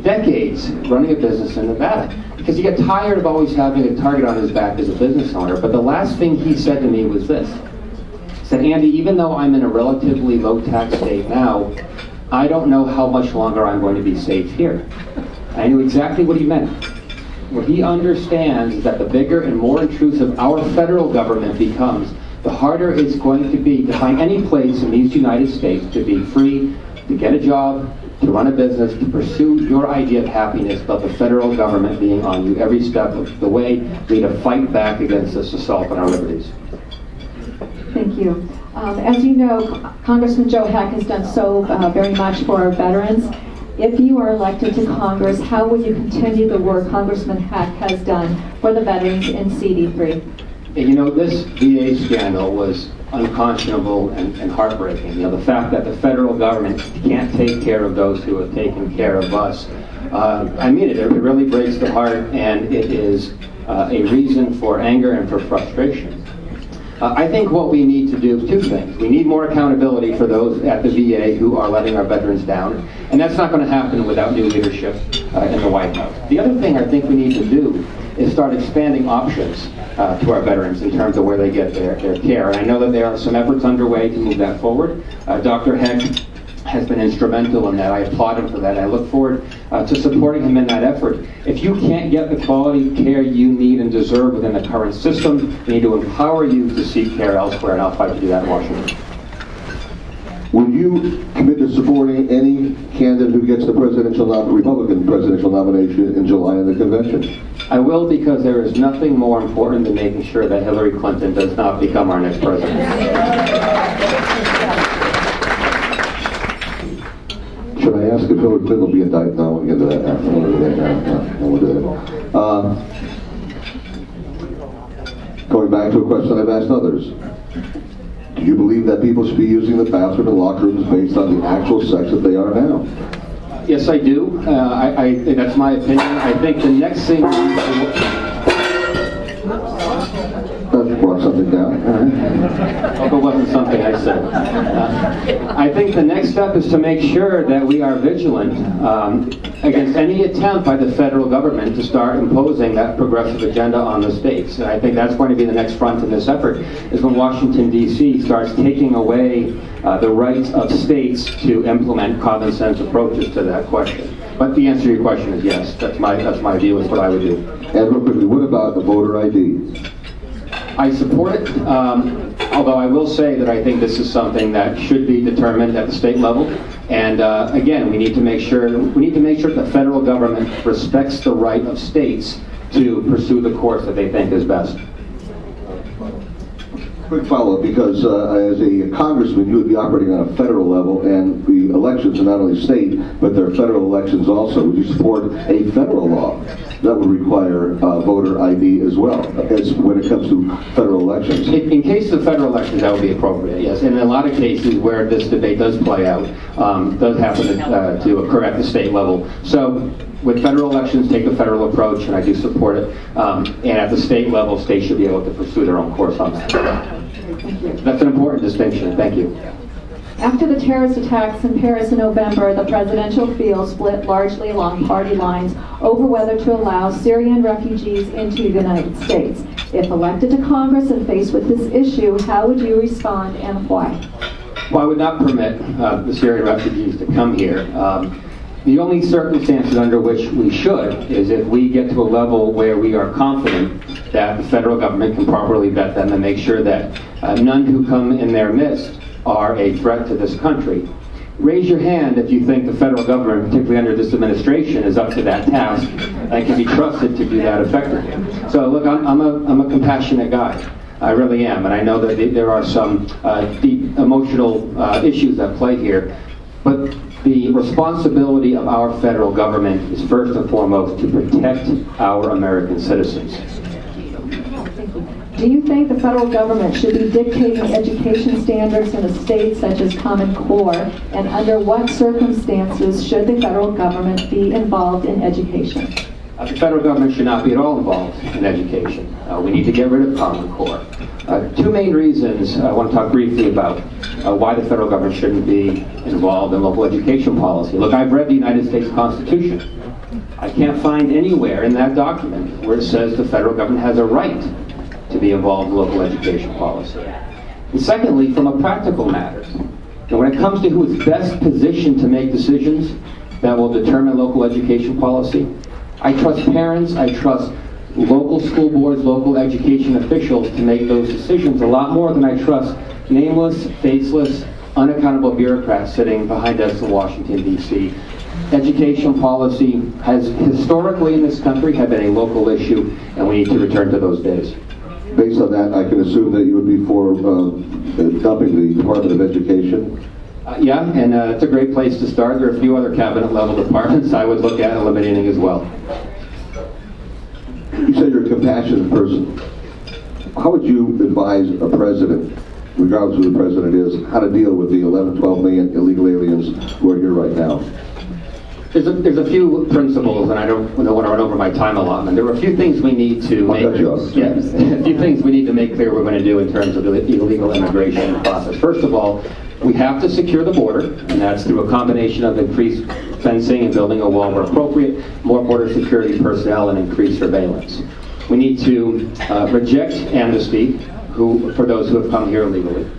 decades running a business in Nevada, because he got tired of always having a target on his back as a business owner. But the last thing he said to me was this. He said, Andy, even though I'm in a relatively low tax state now, I don't know how much longer I'm going to be safe here. I knew exactly what he meant. What he understands is that the bigger and more intrusive our federal government becomes, the harder it's going to be to find any place in these United States to be free, to get a job, to run a business, to pursue your idea of happiness, but the federal government being on you every step of the way. We need to fight back against this assault on our liberties. Thank you. As you know, Congressman Joe Heck has done so very much for our veterans. If you are elected to Congress, how will you continue the work Congressman Heck has done for the veterans in CD3? You know, this VA scandal was unconscionable and heartbreaking. You know, the fact that the federal government can't take care of those who have taken care of us. I mean it really breaks the heart, and it is a reason for anger and for frustration. I think what we need to do is two things. We need more accountability for those at the VA who are letting our veterans down, and that's not going to happen without new leadership in the White House. The other thing I think we need to do is start expanding options to our veterans in terms of where they get their care. And I know that there are some efforts underway to move that forward. Dr. Heck has been instrumental in that. I applaud him for that. I look forward to supporting him in that effort. If you can't get the quality care you need and deserve within the current system, we need to empower you to seek care elsewhere, and I'll fight to do that in Washington. Will you commit to supporting any candidate who gets the Republican presidential nomination in July in the convention? I will, because there is nothing more important than making sure that Hillary Clinton does not become our next president. Should I ask if Hillary Clinton will be indicted? No, we'll get to that now. We'll do that. Going back to a question I've asked others. Do you believe that people should be using the bathroom and locker rooms based on the actual sex that they are now? Yes, I do. That's my opinion. I think the next thing... That brought something down. Hope it wasn't something I said. I think the next step is to make sure that we are vigilant against any attempt by the federal government to start imposing that progressive agenda on the states. And I think that's going to be the next front in this effort, is when Washington, D.C. starts taking away the rights of states to implement common sense approaches to that question. But the answer to your question is yes. That's my view. Is what I would do. And real quickly, what about the voter ID? I support it, although I will say that I think this is something that should be determined at the state level. And again, we need to make sure the federal government respects the right of states to pursue the course that they think is best. Quick follow-up, because as a congressman, you would be operating on a federal level, and the elections are not only state, but they're federal elections also. Would you support a federal law that would require voter ID as well, as when it comes to federal elections? In case of federal elections, that would be appropriate, yes. And in a lot of cases where this debate does play out, does happen to occur at the state level. So with federal elections, take the federal approach, and I do support it. And at the state level, states should be able to pursue their own course on that. That's an important distinction. Thank you. After the terrorist attacks in Paris in November, the presidential field split largely along party lines over whether to allow Syrian refugees into the United States. If elected to Congress and faced with this issue, how would you respond and why? Well, I would not permit the Syrian refugees to come here. The only circumstances under which we should is if we get to a level where we are confident that the federal government can properly vet them and make sure that none who come in their midst are a threat to this country. Raise your hand if you think the federal government, particularly under this administration, is up to that task and can be trusted to do that effectively. So look, I'm a compassionate guy. I really am, and I know that there are some deep emotional issues at play here. But The responsibility of our federal government is first and foremost to protect our American citizens. Do you think the federal government should be dictating education standards in a state such as Common Core, and under what circumstances should the federal government be involved in education? The federal government should not be at all involved in education. We need to get rid of Common Core. Two main reasons I want to talk briefly about why the federal government shouldn't be involved in local education policy. Look, I've read the United States Constitution. I can't find anywhere in that document where it says the federal government has a right to be involved in local education policy. And secondly, from a practical matter, when it comes to who is best positioned to make decisions that will determine local education policy, I trust parents, I trust local school boards, local education officials to make those decisions a lot more than I trust nameless, faceless, unaccountable bureaucrats sitting behind us in Washington, D.C. Education policy has historically in this country have been a local issue, and we need to return to those days. Based on that, I can assume that you would be for dumping the Department of Education. Yeah, and it's a great place to start. There are a few other cabinet level departments I would look at eliminating as well. You said you're a compassionate person. How would you advise a president, regardless of who the president is, how to deal with the 11, 12 million illegal aliens who are here right now? There's a few principles, and I don't want to run over my time allotment. There are a few things we need to make. Yes, a few things we need to make clear we're going to do in terms of the illegal immigration process. First of all, we have to secure the border, and that's through a combination of increased fencing and building a wall where appropriate, more border security personnel, and increased surveillance. We need to reject amnesty for those who have come here illegally.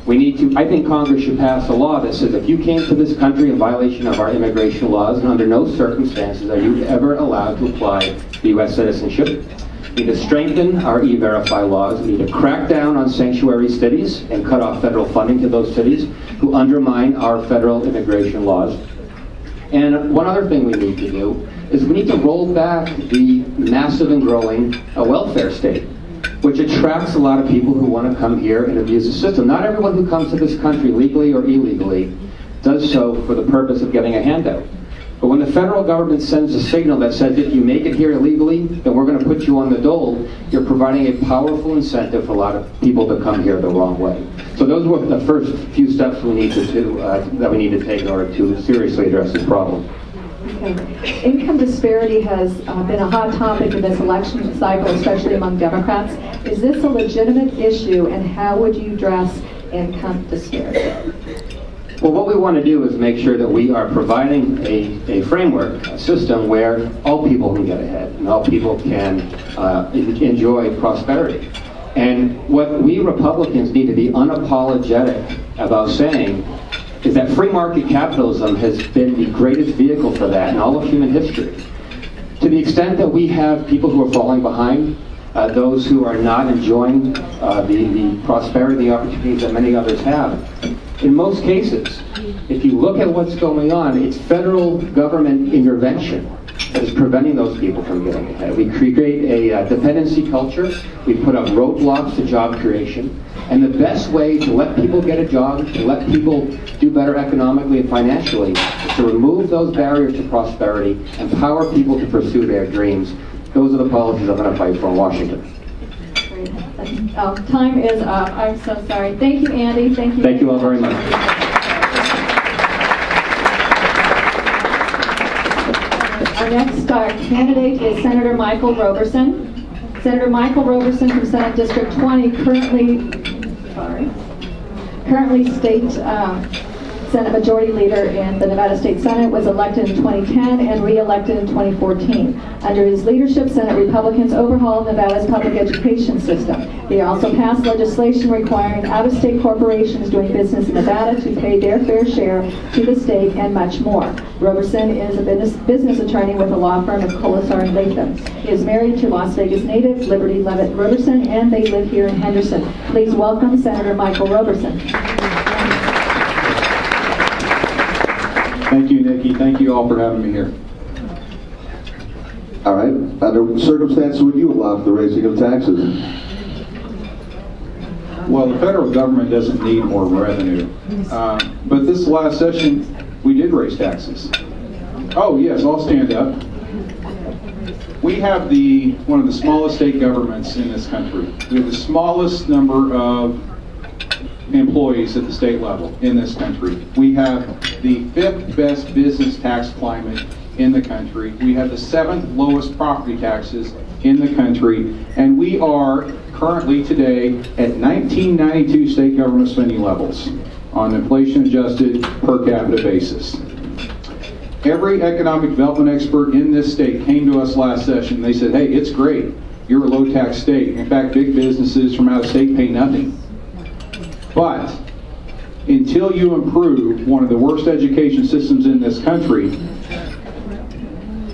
We need to, I think Congress should pass a law that says if you came to this country in violation of our immigration laws, and under no circumstances are you ever allowed to apply for U.S. citizenship. We need to strengthen our E-Verify laws. We need to crack down on sanctuary cities and cut off federal funding to those cities who undermine our federal immigration laws. And one other thing we need to do is we need to roll back the massive and growing welfare state, which attracts a lot of people who want to come here and abuse the system. Not everyone who comes to this country legally or illegally does so for the purpose of getting a handout. But when the federal government sends a signal that says if you make it here illegally, then we're going to put you on the dole, you're providing a powerful incentive for a lot of people to come here the wrong way. So those were the first few steps we need to do, that we need to take in order to seriously address this problem. Okay. Income disparity has been a hot topic in this election cycle, especially among Democrats. Is this a legitimate issue, and how would you address income disparity? Well, what we want to do is make sure that we are providing a framework, a system where all people can get ahead and all people can enjoy prosperity. And what we Republicans need to be unapologetic about saying is that free market capitalism has been the greatest vehicle for that in all of human history. To the extent that we have people who are falling behind, those who are not enjoying the prosperity, the opportunities that many others have, in most cases, if you look at what's going on, it's federal government intervention that is preventing those people from getting ahead. We create a dependency culture. We put up roadblocks to job creation. And the best way to let people get a job, to let people do better economically and financially, is to remove those barriers to prosperity, empower people to pursue their dreams. Those are the policies I'm going to fight for in Washington. Time is up. I'm so sorry. Thank you, Andy. Thank you. Thank you all very much. Our next candidate is Senator Michael Roberson. Senator Michael Roberson from Senate District 20, currently state Senate Majority Leader in the Nevada State Senate, was elected in 2010 and re-elected in 2014. Under his leadership, Senate Republicans overhauled Nevada's public education system. They also passed legislation requiring out-of-state corporations doing business in Nevada to pay their fair share to the state, and much more. Roberson is a business attorney with the law firm of Colasar and Latham. He is married to Las Vegas native Liberty Levitt Roberson, and they live here in Henderson. Please welcome Senator Michael Roberson. Thank you, Nikki. Thank you all for having me here. All right. Under what circumstances would you allow for the raising of taxes? Well, the federal government doesn't need more revenue. But this last session, We did raise taxes. Oh yes, I'll stand up. We have one of the smallest state governments in this country. We have the smallest number of employees at the state level in this country. We have the 5th best business tax climate in the country. We have the 7th lowest property taxes in the country. And we are currently today at 1992 state government spending levels on an inflation-adjusted per capita basis. Every economic development expert in this state came to us last session. They said, hey, it's great. You're a low-tax state. In fact, big businesses from out of state pay nothing. But until you improve one of the worst education systems in this country,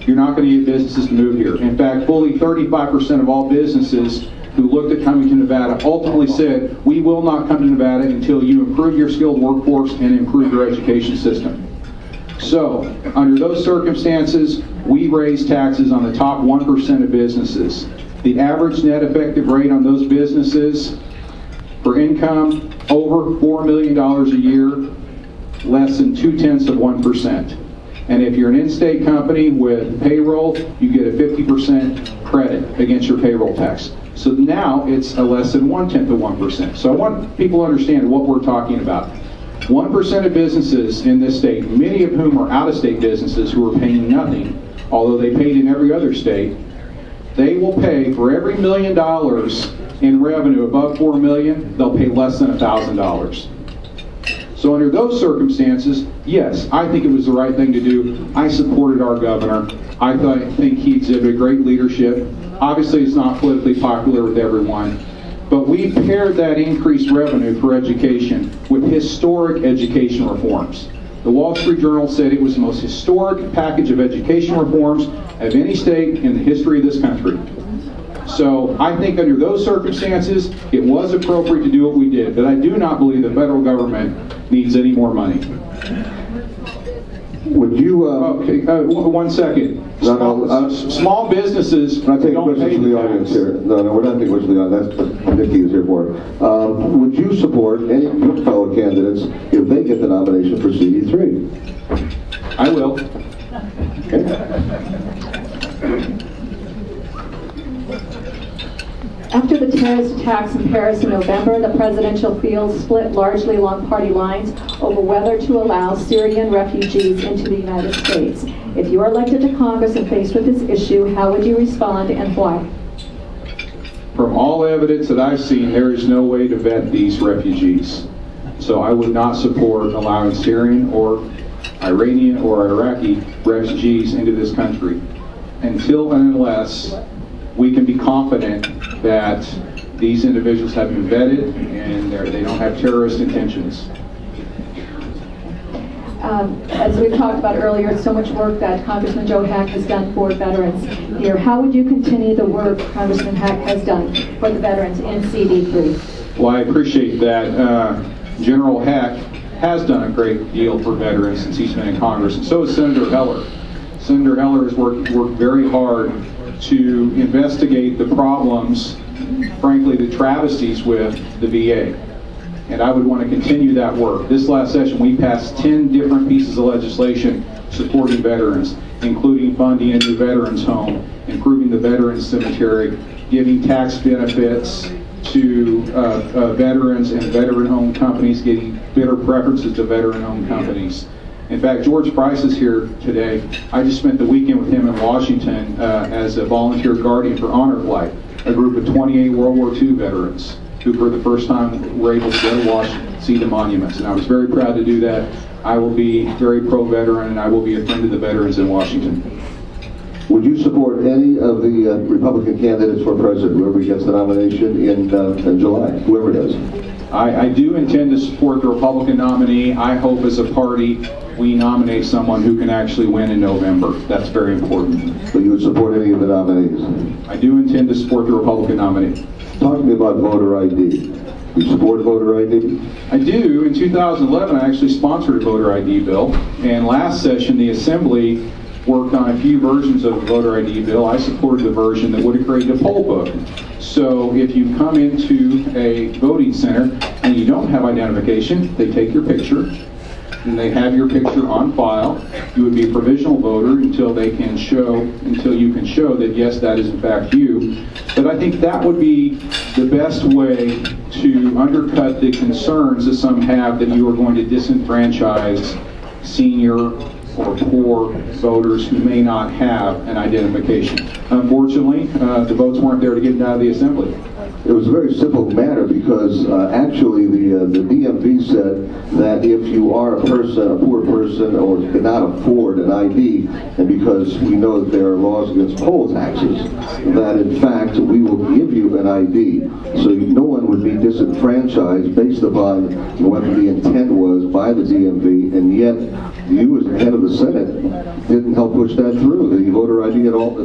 you're not going to get businesses to move here. In fact, fully 35% of all businesses who looked at coming to Nevada ultimately said, we will not come to Nevada until you improve your skilled workforce and improve your education system. So, under those circumstances, we raise taxes on the top 1% of businesses. The average net effective rate on those businesses for income over $4 million a year, less than 0.2%. And if you're an in-state company with payroll, you get a 50% credit against your payroll tax. So now it's a less than 0.1%. So I want people to understand what we're talking about. 1% of businesses in this state, many of whom are out-of-state businesses who are paying nothing, although they paid in every other state, they will pay for every $1 million in revenue above $4 million, they'll pay less than $1,000. So under those circumstances, yes, I think it was the right thing to do. I supported our governor. I think he exhibited great leadership. Obviously, it's not politically popular with everyone. But we paired that increased revenue for education with historic education reforms. The Wall Street Journal said it was the most historic package of education reforms of any state in the history of this country. So I think under those circumstances, it was appropriate to do what we did. But I do not believe the federal government needs any more money. Would you... Okay, 1 second. Small businesses we're not taking don't questions pay from the the audience tax. here. No, we're not taking questions from the audience. That's what Nikki is here for. Would you support any of your fellow candidates if they get the nomination for CD3? I will. Okay. After the terrorist attacks in Paris in November, the presidential field split largely along party lines over whether to allow Syrian refugees into the United States. If you are elected to Congress and faced with this issue, how would you respond and why? From all evidence that I've seen, there is no way to vet these refugees. So I would not support allowing Syrian or Iranian or Iraqi refugees into this country until and unless we can be confident that these individuals have been vetted and they don't have terrorist intentions. As we talked about earlier, so much work that Congressman Joe Hack has done for veterans here. How would you continue the work Congressman Hack has done for the veterans in CD3? Well, I appreciate that. General Hack has done a great deal for veterans since he's been in Congress, and so has Senator Heller. Senator Heller has worked very hard to investigate the problems, frankly, the travesties with the VA. And I would want to continue that work. This last session, we passed 10 different pieces of legislation supporting veterans, including funding a new veterans home, improving the veterans cemetery, giving tax benefits to veterans and veteran-owned companies, getting better preferences to veteran-owned companies. In fact, George Price is here today. I just spent the weekend with him in Washington as a volunteer guardian for Honor Flight, a group of 28 World War II veterans who for the first time were able to go to Washington, see the monuments. And I was very proud to do that. I will be very pro-veteran, and I will be a friend of the veterans in Washington. Would you support any of the Republican candidates for president, whoever gets the nomination in July, whoever does? I do intend to support the Republican nominee. I hope as a party we nominate someone who can actually win in November. That's very important. So you would support any of the nominees? I do intend to support the Republican nominee. Talk to me about voter ID. You support voter ID? I do. In 2011, I actually sponsored a voter ID bill. And last session, the Assembly worked on a few versions of the voter ID bill. I supported the version that would have created a poll book. So if you come into a voting center and you don't have identification, they take your picture. and they have your picture on file. You would be a provisional voter until you can show that yes, that is in fact you. But I think that would be the best way to undercut the concerns that some have that you are going to disenfranchise senior or poor voters who may not have an identification. Unfortunately, the votes weren't there to get it out of the assembly. It was a very simple matter because actually the DMV said that if you are a poor person, or cannot afford an ID, and because we know that there are laws against poll taxes, that in fact we will give you an ID. So no one would be disenfranchised based upon what the intent was by the DMV, and yet you as the head of the Senate didn't help push that through, the voter ID at all.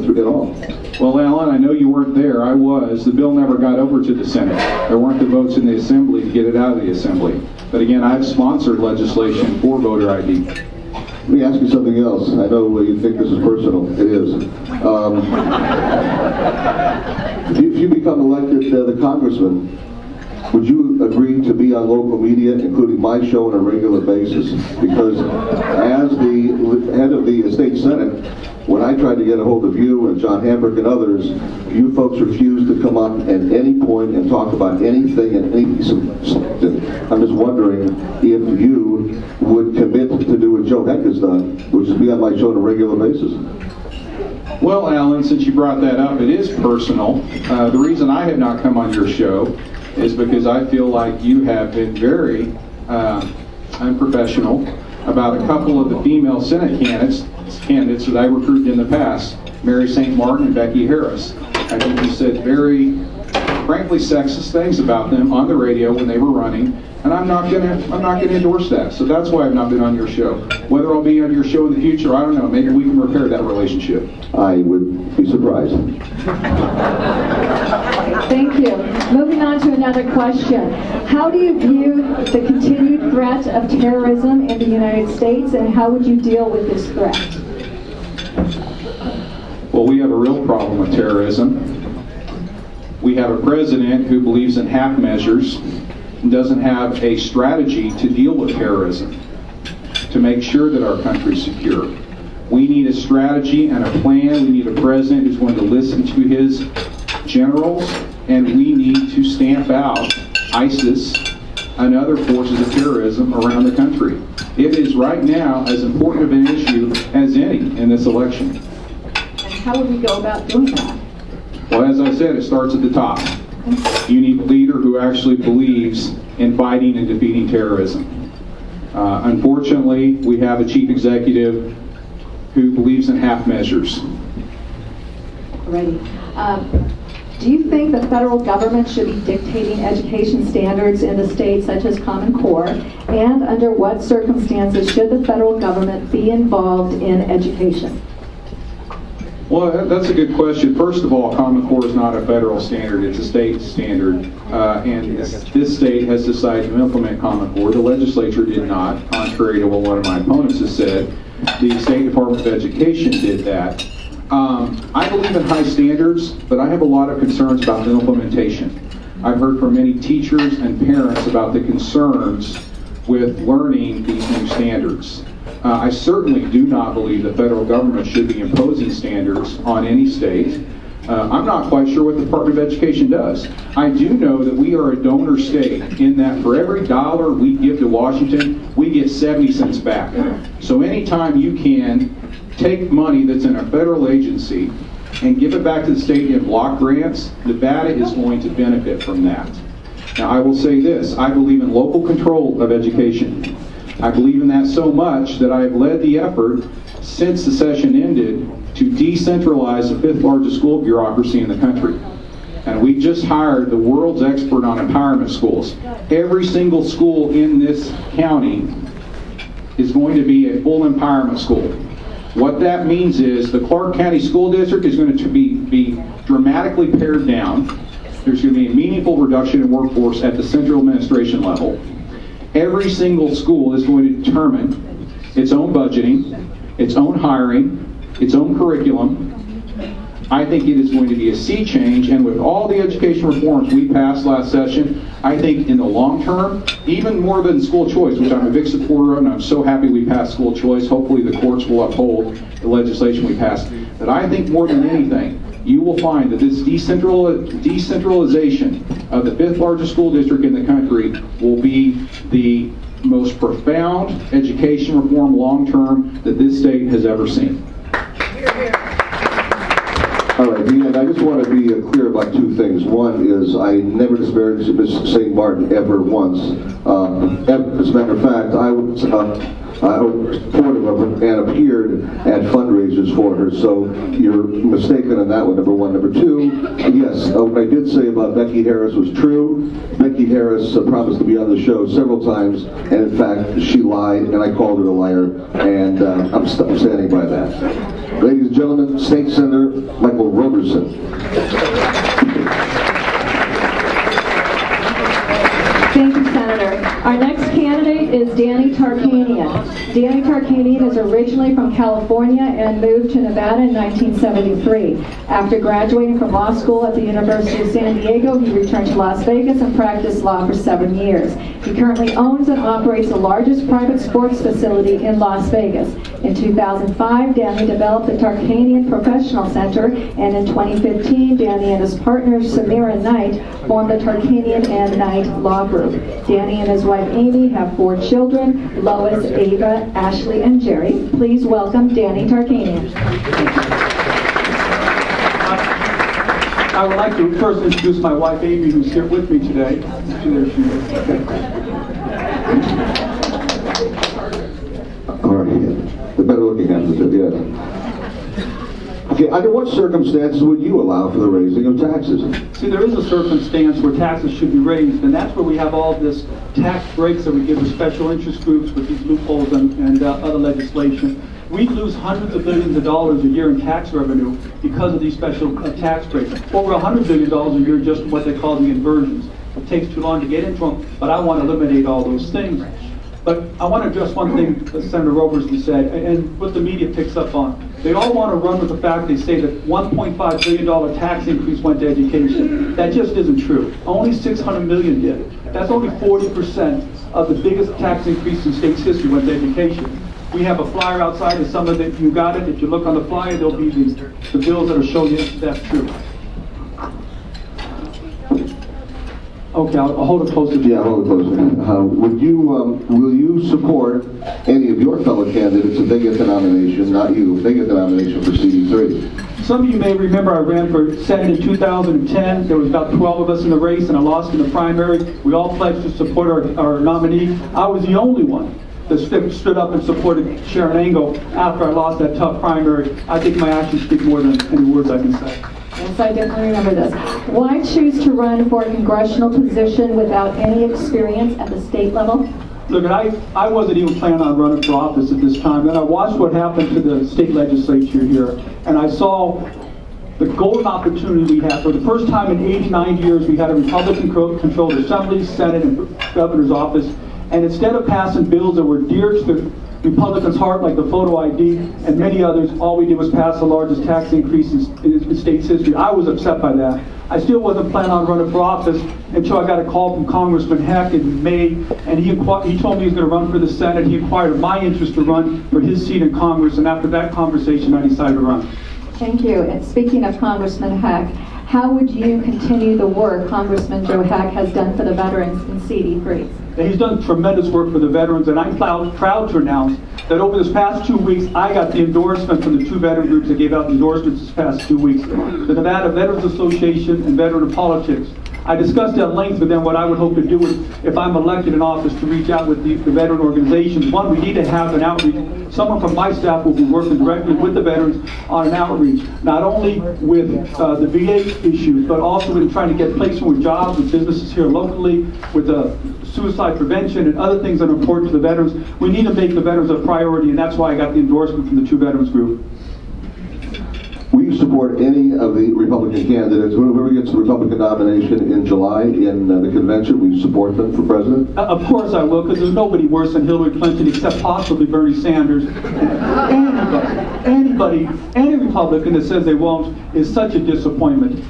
Well, Alan, I know you weren't there. I was. The bill never got over to the Senate. There weren't the votes in the Assembly to get it out of the Assembly. But again, I've sponsored legislation for voter ID. Let me ask you something else. I know you think this is personal. It is. If you become elected the congressman, would you agree to be on local media, including my show, on a regular basis? Because as the head of the state Senate, when I tried to get a hold of you and John Hambrick and others, you folks refused to come up at any point and talk about anything and any piece of substance. I'm just wondering if you would commit to do what Joe Heck has done, which is be on my show on a regular basis. Well, Alan, since you brought that up, it is personal. The reason I have not come on your show is because I feel like you have been very unprofessional about a couple of the female Senate candidates that I recruited in the past, Mary St. Martin and Becky Harris. I think you said very, frankly, sexist things about them on the radio when they were running, and I'm not going to endorse that. So that's why I've not been on your show. Whether I'll be on your show in the future, I don't know. Maybe we can repair that relationship. I would be surprised. Thank you. Moving on to another question. How do you view the continued threat of terrorism in the United States, and how would you deal with this threat? Well, we have a real problem with terrorism. We have a president who believes in half measures and doesn't have a strategy to deal with terrorism, to make sure that our country's secure. We need a strategy and a plan. We need a president who's going to listen to his generals, and we need to stamp out ISIS and other forces of terrorism around the country. It is right now as important of an issue as any in this election. And how would we go about doing that? Well, as I said, it starts at the top. You need a leader who actually believes in fighting and defeating terrorism. Unfortunately, we have a chief executive who believes in half measures. Alrighty. Do you think the federal government should be dictating education standards in the states such as Common Core? And under what circumstances should the federal government be involved in education? Well, that's a good question. First of all, Common Core is not a federal standard, it's a state standard. And this state has decided to implement Common Core. The legislature did not, contrary to what one of my opponents has said. The State Department of Education did that. I believe in high standards, but I have a lot of concerns about the implementation. I've heard from many teachers and parents about the concerns with learning these new standards. I certainly do not believe the federal government should be imposing standards on any state. I'm not quite sure what the Department of Education does. I do know that we are a donor state in that for every dollar we give to Washington, we get 70 cents back. So anytime you can take money that's in a federal agency and give it back to the state in block grants, Nevada is going to benefit from that. Now, I will say this, I believe in local control of education. I believe in that so much that I have led the effort since the session ended to decentralize the 5th largest school bureaucracy in the country. And we just hired the world's expert on empowerment schools. Every single school in this county is going to be a full empowerment school. What that means is the Clark County School District is going to be dramatically pared down. There's going to be a meaningful reduction in workforce at the central administration level. Every single school is going to determine its own budgeting, its own hiring, its own curriculum. I think it is going to be a sea change, and with all the education reforms we passed last session, I think in the long term, even more than school choice, which I'm a big supporter of, and I'm so happy we passed school choice. Hopefully the courts will uphold the legislation we passed. But I think more than anything, you will find that this decentralization of the 5th largest school district in the country will be the most profound education reform long-term that this state has ever seen. All right, Deanne, I just want to be clear about two things. One is I never disparaged Miss St. Martin ever once. As a matter of fact, I was supportive of her and appeared at fundraisers for her, so you're mistaken on that one, number one. Number two, yes, what I did say about Becky Harris was true. Becky Harris promised to be on the show several times, and in fact, she lied, and I called her a liar, and I'm standing by that. Ladies and gentlemen, State Senator Michael Roberson. Thank you, Senator. Our next candidate is Danny Tarkanian. Danny Tarkanian is originally from California and moved to Nevada in 1973. After graduating from law school at the University of San Diego, he returned to Las Vegas and practiced law for 7 years. He currently owns and operates the largest private sports facility in Las Vegas. In 2005, Danny developed the Tarkanian Professional Center, and in 2015, Danny and his partner Samira Knight formed the Tarkanian and Knight Law Group. Danny and his wife Amy have 4 children, Lois, Ava, Ashley, and Jerry. Please welcome Danny Tarkanian. I would like to first introduce my wife Amy, who's here with me today. There she is. All right. The better looking half of it, yeah. Okay, under what circumstances would you allow for the raising of taxes? See, there is a circumstance where taxes should be raised, and that's where we have all this tax breaks that we give to special interest groups with these loopholes and other legislation. We lose hundreds of billions of dollars a year in tax revenue because of these special tax breaks. Over $100 billion a year just what they call the inversions. It takes too long to get into them, but I want to eliminate all those things. But I want to address one thing that Senator Roberson said, and what the media picks up on. They all want to run with the fact they say that $1.5 billion tax increase went to education. That just isn't true. Only $600 million did. That's only 40% of the biggest tax increase in state's history went to education. We have a flyer outside of some of it. You got it. If you look on the flyer, there'll be the bills that will show you that's true. Okay, I'll hold it closer. Yeah, hold it closer. Will you support any of your fellow candidates if they get the nomination, not you, if they get the nomination for CD3? Some of you may remember I ran for Senate in 2010. There was about 12 of us in the race, and I lost in the primary. We all pledged to support our nominee. I was the only one that stood up and supported Sharon Angle after I lost that tough primary. I think my actions speak more than any words I can say. Yes, I definitely remember this. Why choose to run for a congressional position without any experience at the state level? Look, I wasn't even planning on running for office at this time, and I watched what happened to the state legislature here, and I saw the golden opportunity we had. For the first time in 89 years, we had a Republican-controlled Assembly, Senate, and Governor's office, and instead of passing bills that were dear to the Republicans' heart, like the photo ID and many others, all we did was pass the largest tax increase in state's history. I was upset by that. I still wasn't planning on running for office until I got a call from Congressman Heck in May, and he told me he was going to run for the Senate. He inquired of my interest to run for his seat in Congress, and after that conversation, I decided to run. Thank you. And speaking of Congressman Heck, how would you continue the work Congressman Joe Heck has done for the veterans in CD3? He's done tremendous work for the veterans, and I'm proud to announce that over this past 2 weeks, I got the endorsement from the 2 veteran groups that gave out the endorsements this past 2 weeks, the Nevada Veterans Association and Veteran of Politics. I discussed at length with them what I would hope to do if I'm elected in office to reach out with the veteran organizations. One, we need to have an outreach. Someone from my staff will be working directly with the veterans on an outreach, not only with the VA issues, but also in trying to get placement with jobs and businesses here locally, with suicide prevention and other things that are important to the veterans. We need to make the veterans a priority, and that's why I got the endorsement from the 2 veterans group. Will you support any of the Republican candidates? Whoever gets the Republican nomination in July in the convention, will you support them for president? Of course I will, because there's nobody worse than Hillary Clinton except possibly Bernie Sanders. Any Republican that says they won't is such a disappointment.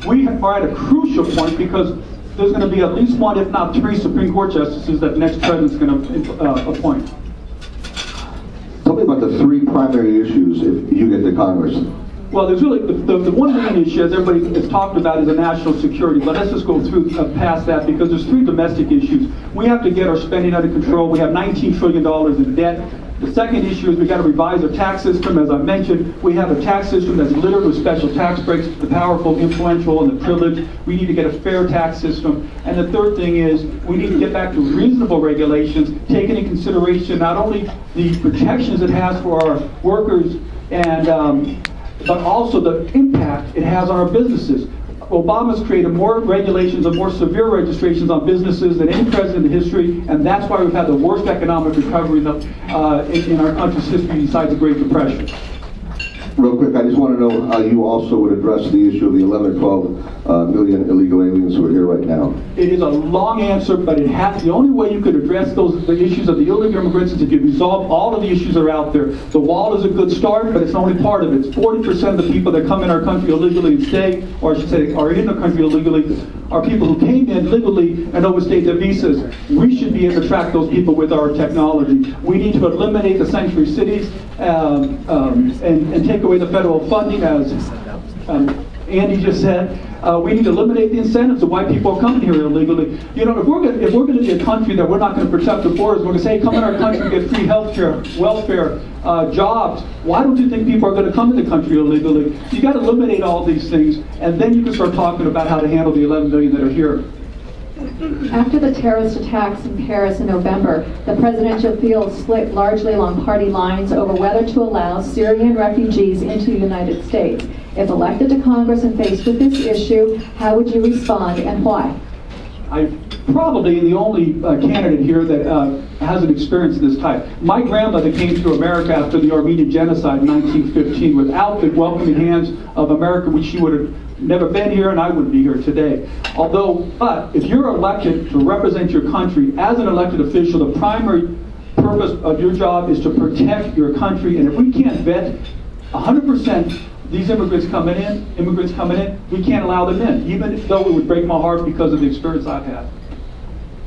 We are at a crucial point because there's going to be at least one, if not three, Supreme Court justices that the next president's going to appoint. Tell me about the three primary issues if you get to Congress. Well, there's really, the one main issue, as everybody has talked about, is the national security. But let's just go through past that, because there's three domestic issues. We have to get our spending under control. We have $19 trillion in debt. The second issue is we've got to revise our tax system. As I mentioned, we have a tax system that's littered with special tax breaks, the powerful, influential, and the privileged. We need to get a fair tax system. And the third thing is we need to get back to reasonable regulations, taking into consideration not only the protections it has for our workers, and but also the impact it has on our businesses. Obama's created more regulations and more severe registrations on businesses than any president in history, and that's why we've had the worst economic recovery in our country's history besides the Great Depression. Real quick, I just want to know how you also would address the issue of the 11 or 12 million illegal aliens who are here right now. It is a long answer, but the only way you could address the issues of the illegal immigrants is if you resolve all of the issues that are out there. The wall is a good start, but it's only part of it. 40% of the people that come in our country illegally and stay, or I should say are in the country illegally, are people who came in legally and overstayed their visas. We should be able to track those people with our technology. We need to eliminate the sanctuary cities and take away the federal funding, as Andy just said. We need to eliminate the incentives of why people are coming here illegally. You know, if we're going to be a country that we're not going to protect the borders, we're going to say, come in our country and get free health care, welfare, jobs. Why don't you think people are going to come in the country illegally? You got to eliminate all these things, and then you can start talking about how to handle the 11 million that are here. After the terrorist attacks in Paris in November, the presidential field split largely along party lines over whether to allow Syrian refugees into the United States. If elected to Congress and faced with this issue, how would you respond and why? I'm probably the only candidate here that has an experience of this type. My grandmother came to America after the Armenian genocide in 1915 without the welcoming hands of America, which she would have never been here, and I wouldn't be here today. But if you're elected to represent your country as an elected official, the primary purpose of your job is to protect your country. And if we can't vet 100% these immigrants coming in, we can't allow them in, even though it would break my heart because of the experience I've had.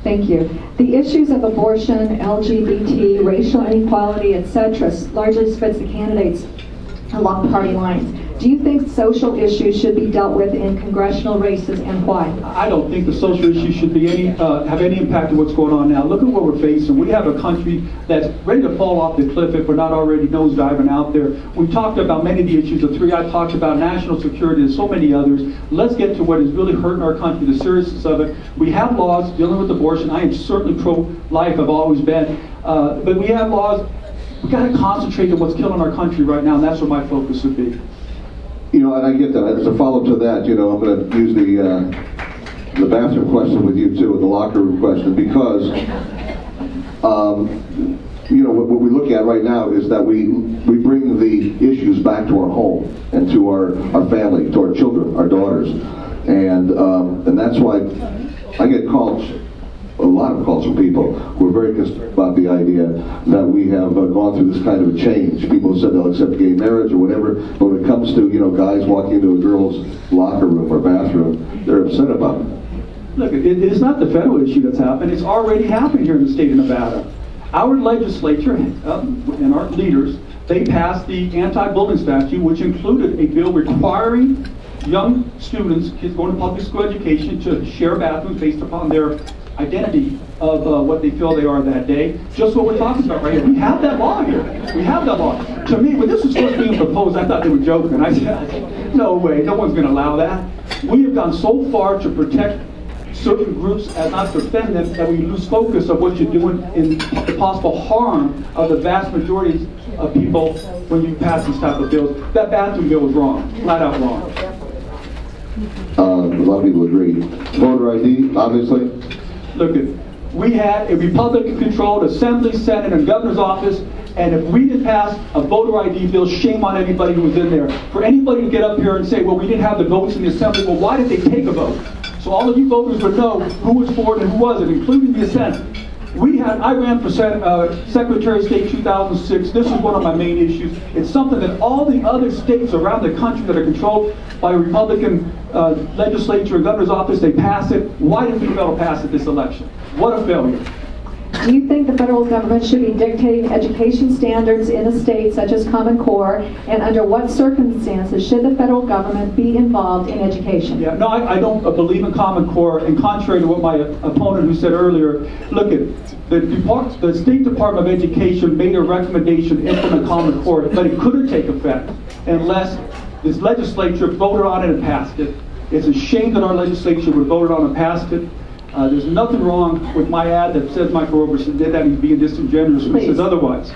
Thank you. The issues of abortion, LGBT, racial inequality, etc. largely splits the candidates along party lines. Do you think social issues should be dealt with in congressional races, and why? I don't think the social issues should be have any impact on what's going on now. Look at what we're facing. We have a country that's ready to fall off the cliff if we're not already nosediving out there. We talked about many of the issues, the three I talked about, national security and so many others. Let's get to what is really hurting our country, the seriousness of it. We have laws dealing with abortion. I am certainly pro-life, I've always been. But we have laws. We've got to concentrate on what's killing our country right now, and that's where my focus would be. You know, and I get that. As a follow-up to that, you know, I'm going to use the bathroom question with you too, the locker room question, because you know, what we look at right now is that we bring the issues back to our home and to our family, to our children, our daughters, and that's why I get a lot of calls from people who are very concerned about the idea that we have gone through this kind of a change. People have said they'll accept gay marriage or whatever, but when it comes to, you know, guys walking into a girl's locker room or bathroom, they're upset about it. Look, it's not the federal issue that's happened. It's already happened here in the state of Nevada. Our legislature and our leaders, they passed the anti-bullying statute, which included a bill requiring young students, kids going to public school education, to share bathrooms based upon their identity of what they feel they are that day. Just what we're talking about right here. We have that law here. We have that law. To me, when this was first being proposed, I thought they were joking. I said, no way, no one's going to allow that. We have gone so far to protect certain groups and not defend them that we lose focus of what you're doing in the possible harm of the vast majority of people when you pass these type of bills. That bathroom bill was wrong, flat out wrong. A lot of people agree. Voter ID, obviously. Look, we had a Republican-controlled Assembly, Senate, and Governor's office, and if we didn't pass a voter ID bill, shame on anybody who was in there. For anybody to get up here and say, well, we didn't have the votes in the Assembly, well, why did they take a vote? So all of you voters would know who was for it and who wasn't, including the Senate. I ran for Secretary of State 2006. This is one of my main issues. It's something that all the other states around the country that are controlled by a Republican legislature and governor's office, they pass it. Why didn't we fail to pass it this election? What a failure. Do you think the federal government should be dictating education standards in a state such as Common Core, and under what circumstances should the federal government be involved in education? Yeah, no, I don't believe in Common Core, and contrary to what my opponent who said earlier, look at the State Department of Education made a recommendation to implement Common Core, but it couldn't take effect unless this legislature voted on it and passed it. It's a shame that our legislature would vote on and passed it. There's nothing wrong with my ad that says Michael Roberson did that. He's being disingenuous when he says otherwise.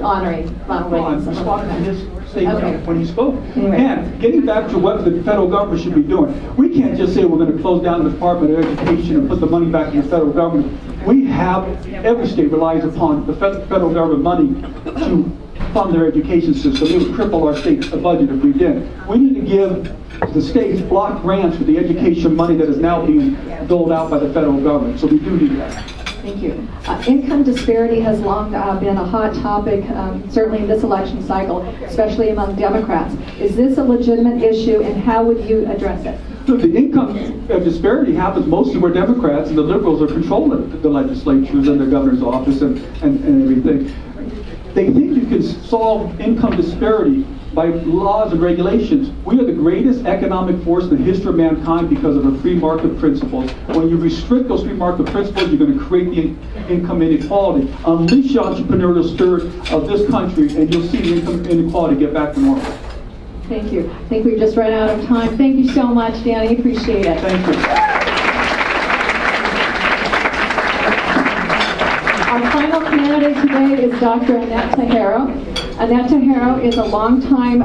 Honoring Ronald Reagan. I'm responding to his statement when he spoke. Anyway. And getting back to what the federal government should be doing, we can't just say we're going to close down the Department of Education and put the money back in the federal government. We have, every state relies upon the federal government money to fund their education system. It would cripple our state's budget if we did. We need to give the states block grants for the education money that is now being doled out by the federal government. So we do need that. Thank you. Income disparity has long been a hot topic, certainly in this election cycle, especially among Democrats. Is this a legitimate issue, and how would you address it? Look, the income disparity happens mostly where Democrats and the liberals are controlling the legislatures and the governor's office and everything. They think you can solve income disparity by laws and regulations. We are the greatest economic force in the history of mankind because of our free market principles. When you restrict those free market principles, you're going to create the income inequality. Unleash the entrepreneurial spirit of this country, and you'll see the income inequality get back to normal. Thank you. I think we've just run out of time. Thank you so much, Danny. Appreciate it. Thank you. Our final candidate today is Dr. Annette Tajero. Annette Tajero is a longtime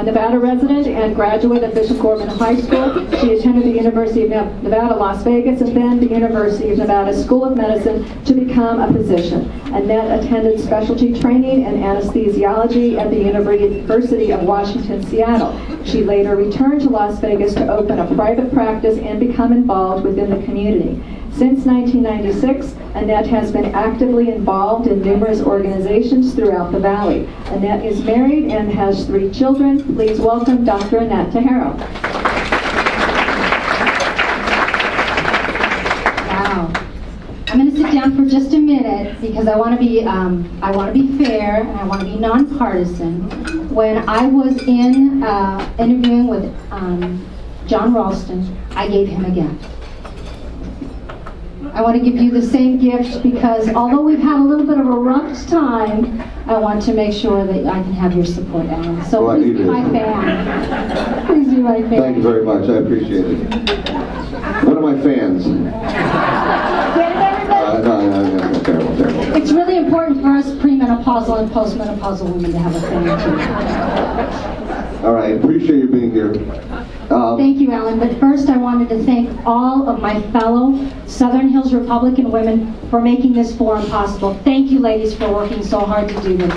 Nevada resident and graduate of Bishop Gorman High School. She attended the University of Nevada, Las Vegas, and then the University of Nevada School of Medicine to become a physician. Annette attended specialty training in anesthesiology at the University of Washington, Seattle. She later returned to Las Vegas to open a private practice and become involved within the community. Since 1996, Annette has been actively involved in numerous organizations throughout the Valley. Annette is married and has 3 children. Please welcome Dr. Annette Tajero. Wow. I'm going to sit down for just a minute because I want to be fair and I want to be nonpartisan. When I was interviewing with John Ralston, I gave him a gift. I want to give you the same gift because although we've had a little bit of a rough time, I want to make sure that I can have your support, Alan. So well, please be my fan. Please be my fan. Thank you very much. I appreciate it. One of my fans. No, terrible. It's really important for us premenopausal and postmenopausal women to have a fan too. All right, appreciate you being here. Thank you, Alan. But first, I wanted to thank all of my fellow Southern Hills Republican women for making this forum possible. Thank you, ladies, for working so hard to do this.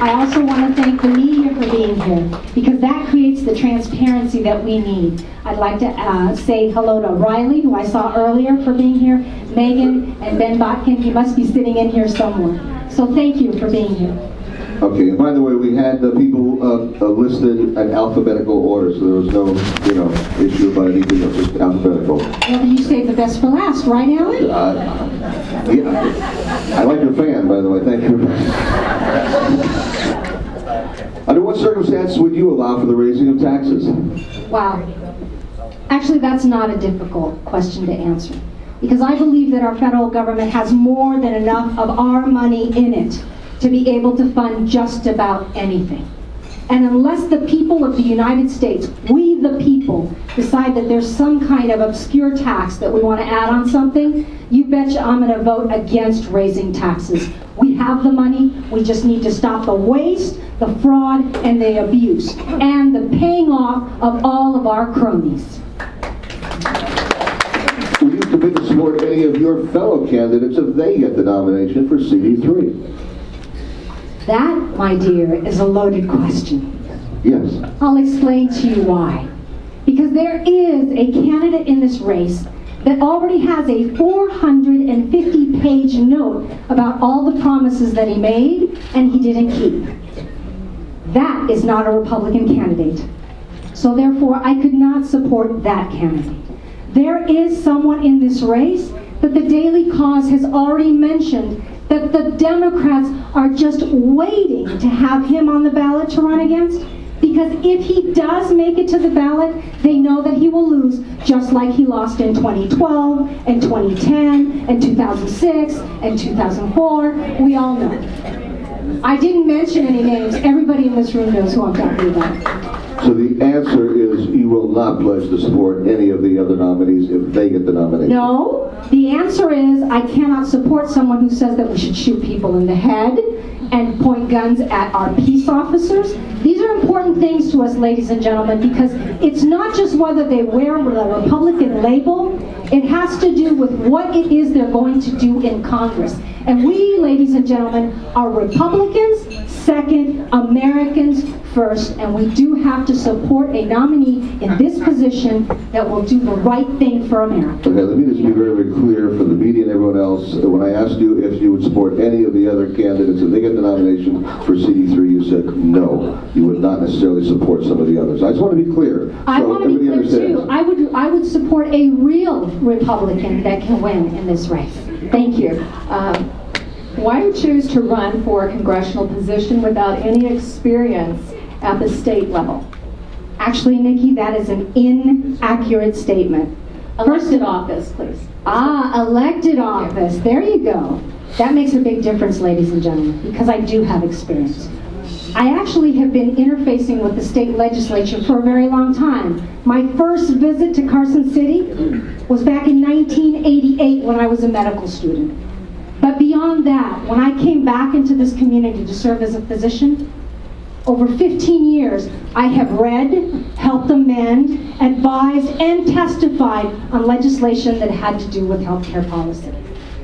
I also want to thank the media for being here, because that creates the transparency that we need. I'd like to say hello to Riley, who I saw earlier, for being here, Megan, and Ben Botkin. He must be sitting in here somewhere. So thank you for being here. Okay, and by the way, we had the people listed in alphabetical order, so there was no, issue about anything else, just alphabetical. Well, you saved the best for last, right, Alan? Yeah. I like your fan, by the way. Thank you. Under what circumstances would you allow for the raising of taxes? Wow. Actually, that's not a difficult question to answer, because I believe that our federal government has more than enough of our money in it to be able to fund just about anything. And unless the people of the United States, we the people, decide that there's some kind of obscure tax that we want to add on something, you betcha I'm going to vote against raising taxes. We have the money, we just need to stop the waste, the fraud, and the abuse, and the paying off of all of our cronies. Would you commit to support any of your fellow candidates if they get the nomination for CD3? That, my dear, is a loaded question. Yes. I'll explain to you why. Because there is a candidate in this race that already has a 450-page note about all the promises that he made and he didn't keep. That is not a Republican candidate. So therefore, I could not support that candidate. There is someone in this race that the Daily Cause has already mentioned that the Democrats are just waiting to have him on the ballot to run against, because if he does make it to the ballot, they know that he will lose, just like he lost in 2012, and 2010, and 2006, and 2004. We all know. I didn't mention any names. Everybody in this room knows who I'm talking about. So the answer is you will not pledge to support any of the other nominees if they get the nomination? No. The answer is I cannot support someone who says that we should shoot people in the head and point guns at our peace officers. These are important things to us, ladies and gentlemen, because it's not just whether they wear the Republican label. It has to do with what it is they're going to do in Congress. And we, ladies and gentlemen, are Republicans second, Americans first, and we do have to support a nominee in this position that will do the right thing for America. Okay, let me just be very, very clear for the media and everyone else. When I asked you if you would support any of the other candidates, if they get the nomination for CD3, you said no. You would not necessarily support some of the others. I just want to be clear. I want to be clear too. I would support a real Republican that can win in this race. Thank you. Why do you choose to run for a congressional position without any experience at the state level? Actually, Nikki, that is an inaccurate statement. Elected office, please. Elected office. There you go. That makes a big difference, ladies and gentlemen, because I do have experience. I actually have been interfacing with the state legislature for a very long time. My first visit to Carson City was back in 1988 when I was a medical student. But beyond that, when I came back into this community to serve as a physician, over 15 years, I have read, helped amend, advised, and testified on legislation that had to do with healthcare policy.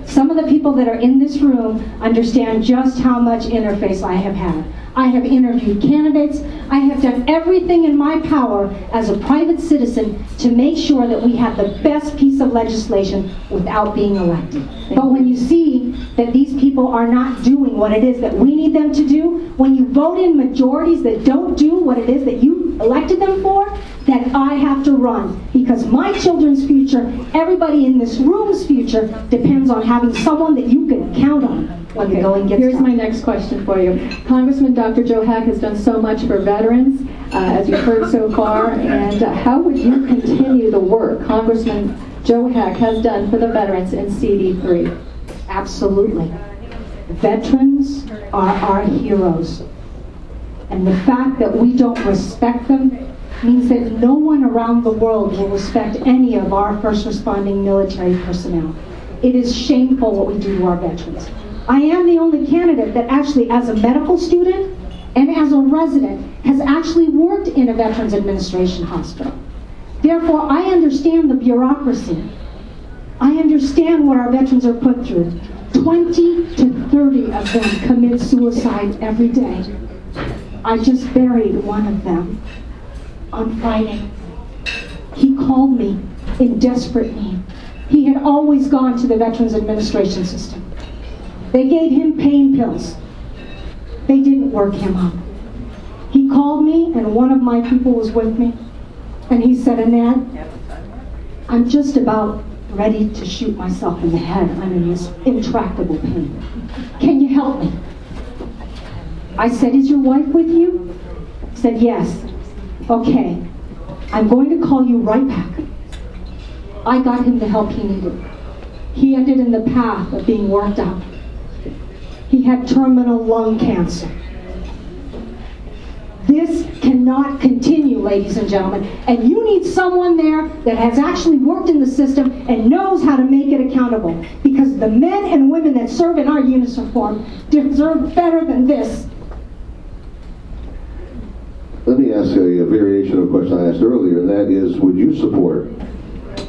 Some of the people that are in this room understand just how much interface I have had. I have interviewed candidates. I have done everything in my power as a private citizen to make sure that we have the best piece of legislation without being elected. But when you see that these people are not doing what it is that we need them to do, when you vote in majorities that don't do what it is that you elected them for, then I have to run, because my children's future, everybody in this room's future, depends on having someone that you can count on when the going gets Here's tough. my next question for you. Congressman Dr. Joe Hack has done so much for veterans, as you've heard so far, and how would you continue the work Congressman Joe Hack has done for the veterans in CD3? Absolutely. Veterans are our heroes. And the fact that we don't respect them means that no one around the world will respect any of our first responding military personnel. It is shameful what we do to our veterans. I am the only candidate that actually, as a medical student and as a resident, has actually worked in a Veterans Administration hospital. Therefore, I understand the bureaucracy. I understand what our veterans are put through. 20 to 30 of them commit suicide every day. I just buried one of them on Friday. He called me in desperate need. He had always gone to the Veterans Administration system. They gave him pain pills. They didn't work him up. He called me, and one of my people was with me, and he said, Annette, I'm just about ready to shoot myself in the head. I'm in this intractable pain. Can you help me? I said, is your wife with you? He said, yes. Okay, I'm going to call you right back. I got him the help he needed. He ended in the path of being worked out. He had terminal lung cancer. This cannot continue, ladies and gentlemen, and you need someone there that has actually worked in the system and knows how to make it accountable, because the men and women that serve in our uniform deserve better than this. Let me ask a variation of a question I asked earlier, and that is, would you support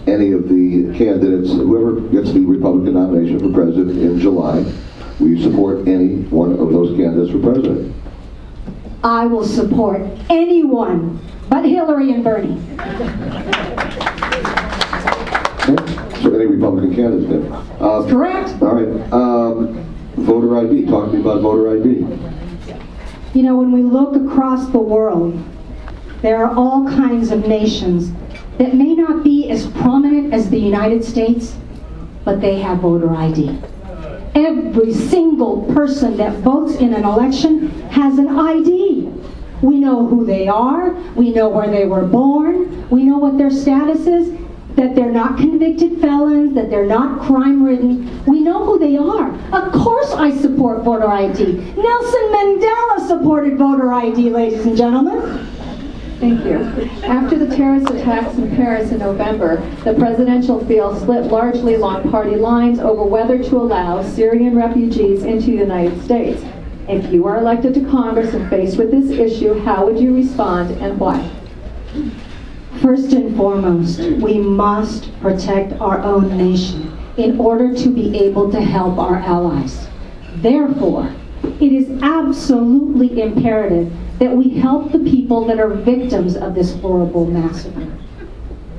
any of the candidates, whoever gets the Republican nomination for president in July, will you support any one of those candidates for president? I will support anyone but Hillary and Bernie. Okay. So many Republican candidates did. Correct. All right. Voter ID. Talk to me about voter ID. You know, when we look across the world, there are all kinds of nations that may not be as prominent as the United States, but they have voter ID. Every single person that votes in an election has an ID. We know who they are, we know where they were born, we know what their status is, that they're not convicted felons, that they're not crime-ridden. We know who they are. Of course I support voter ID. Nelson Mandela supported voter ID, ladies and gentlemen. Thank you. After the terrorist attacks in Paris in November, the presidential field split largely along party lines over whether to allow Syrian refugees into the United States. If you are elected to Congress and faced with this issue, how would you respond and why? First and foremost, we must protect our own nation in order to be able to help our allies. Therefore, it is absolutely imperative that we help the people that are victims of this horrible massacre.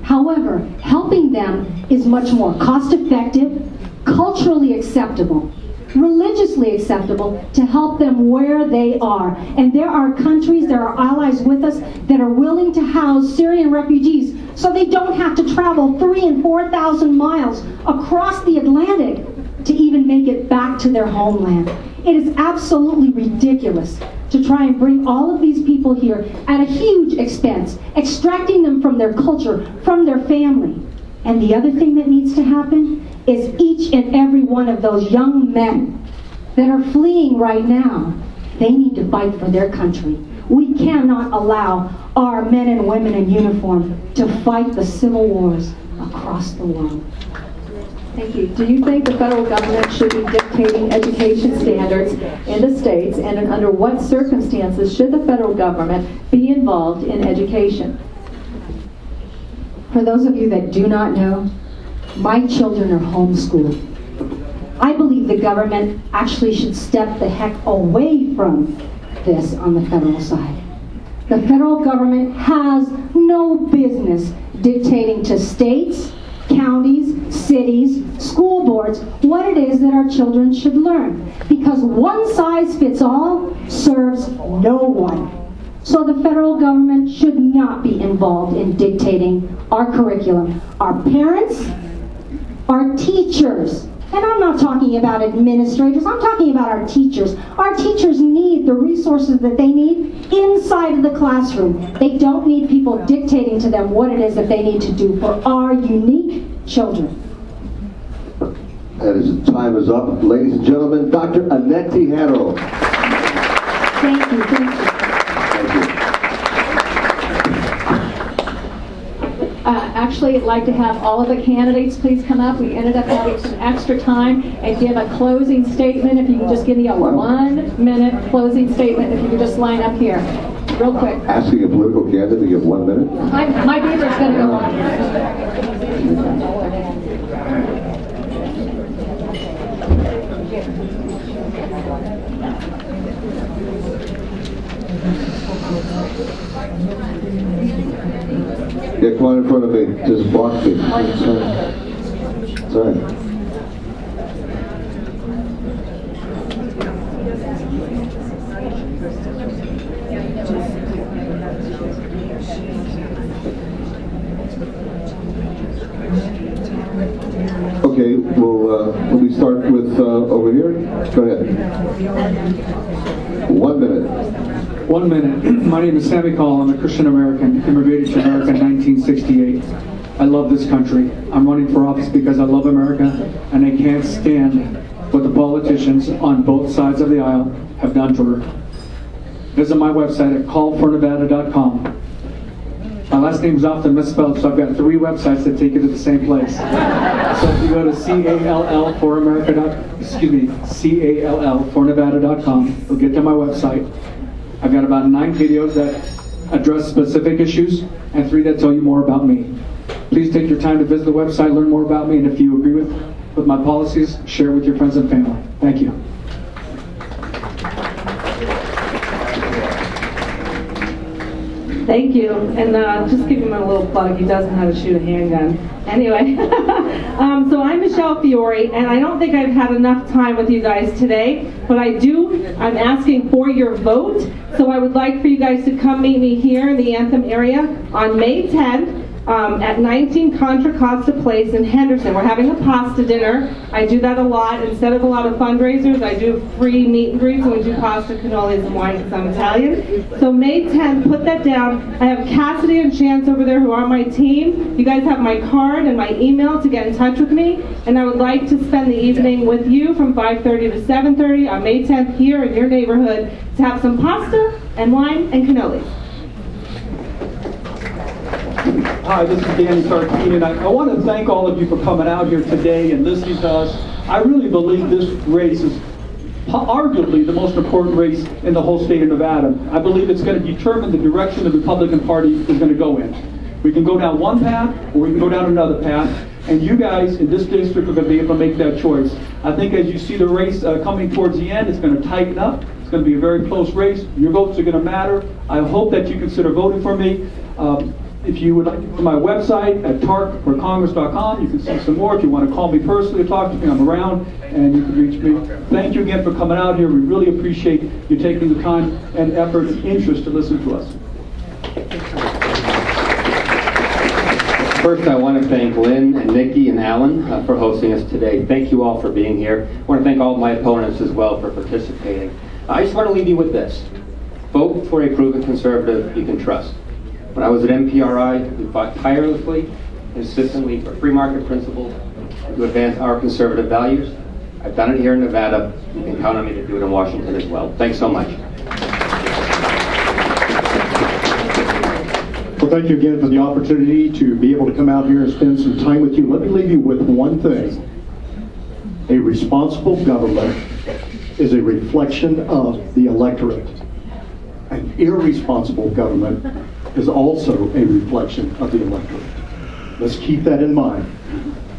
However, helping them is much more cost-effective, culturally acceptable, religiously acceptable to help them where they are. And there are countries, there are allies with us that are willing to house Syrian refugees so they don't have to travel 3,000 and 4,000 miles across the Atlantic to even make it back to their homeland. It is absolutely ridiculous to try and bring all of these people here at a huge expense, extracting them from their culture, from their family. And the other thing that needs to happen is each and every one of those young men that are fleeing right now, they need to fight for their country. We cannot allow our men and women in uniform to fight the civil wars across the world. Thank you. Do you think the federal government should be dictating education standards in the states, and under what circumstances should the federal government be involved in education? For those of you that do not know, my children are homeschooled. I believe the government actually should step the heck away from this on the federal side. The federal government has no business dictating to states, counties, cities, school boards what it is that our children should learn, because one size fits all serves no one. So the federal government should not be involved in dictating our curriculum. Our parents, our teachers, and I'm not talking about administrators, I'm talking about our teachers. Our teachers need the resources that they need inside of the classroom. They don't need people dictating to them what it is that they need to do for our unique children. Time is up. Ladies and gentlemen, Dr. Annette Tijero. Thank you, thank you. Actually, I'd like to have all of the candidates please come up. We ended up having some extra time and give a closing statement. If you can just give me a 1 minute closing statement, if you could just line up here, real quick. Asking a political candidate to give 1 minute? My beaver's going to go on. Yeah, come on in front of me. Just block me. Sorry. Okay, well, let me start with over here. Go ahead. 1 minute. 1 minute. My name is Sammy Call. I'm a Christian American, immigrated to America in 1968. I love this country. I'm running for office because I love America, and I can't stand what the politicians on both sides of the aisle have done to her. Visit my website at callfornevada.com. My last name's often misspelled, so I've got 3 websites that take you to the same place. So if you go to callfornevada.com, you'll get to my website. I've got about 9 videos that address specific issues and 3 that tell you more about me. Please take your time to visit the website, learn more about me, and if you agree with my policies, share with your friends and family. Thank you. Thank you. And just give him a little plug. He doesn't know how to shoot a handgun. Anyway, So I'm Michelle Fiore, and I don't think I've had enough time with you guys today, but I'm asking for your vote. So I would like for you guys to come meet me here in the Anthem area on May 10th. At 19 Contra Costa Place in Henderson. We're having a pasta dinner. I do that a lot. Instead of a lot of fundraisers, I do free meet and greets, and we do pasta, cannolis, and wine because I'm Italian. So May 10th, put that down. I have Cassidy and Chance over there who are on my team. You guys have my card and my email to get in touch with me, and I would like to spend the evening with you from 5:30 to 7:30 on May 10th here in your neighborhood to have some pasta and wine and cannolis. Hi, this is Danny Sarkeen, and I want to thank all of you for coming out here today and listening to us. I really believe this race is arguably the most important race in the whole state of Nevada. I believe it's going to determine the direction the Republican Party is going to go in. We can go down one path, or we can go down another path, and you guys in this district are going to be able to make that choice. I think as you see the race coming towards the end, it's going to tighten up. It's going to be a very close race. Your votes are going to matter. I hope that you consider voting for me. If you would like to go to my website at tarkforcongress.com, you can see some more. If you want to call me personally or talk to me, I'm around, and you can reach me. Thank you again for coming out here. We really appreciate you taking the time and effort and interest to listen to us. First, I want to thank Lynn and Nikki and Alan for hosting us today. Thank you all for being here. I want to thank all of my opponents as well for participating. I just want to leave you with this. Vote for a proven conservative you can trust. When I was at MPRI, we fought tirelessly, consistently for free market principles and to advance our conservative values. I've done it here in Nevada. You can count on me to do it in Washington as well. Thanks so much. Well, thank you again for the opportunity to be able to come out here and spend some time with you. Let me leave you with one thing. A responsible government is a reflection of the electorate. An irresponsible government is also a reflection of the electorate. Let's keep that in mind.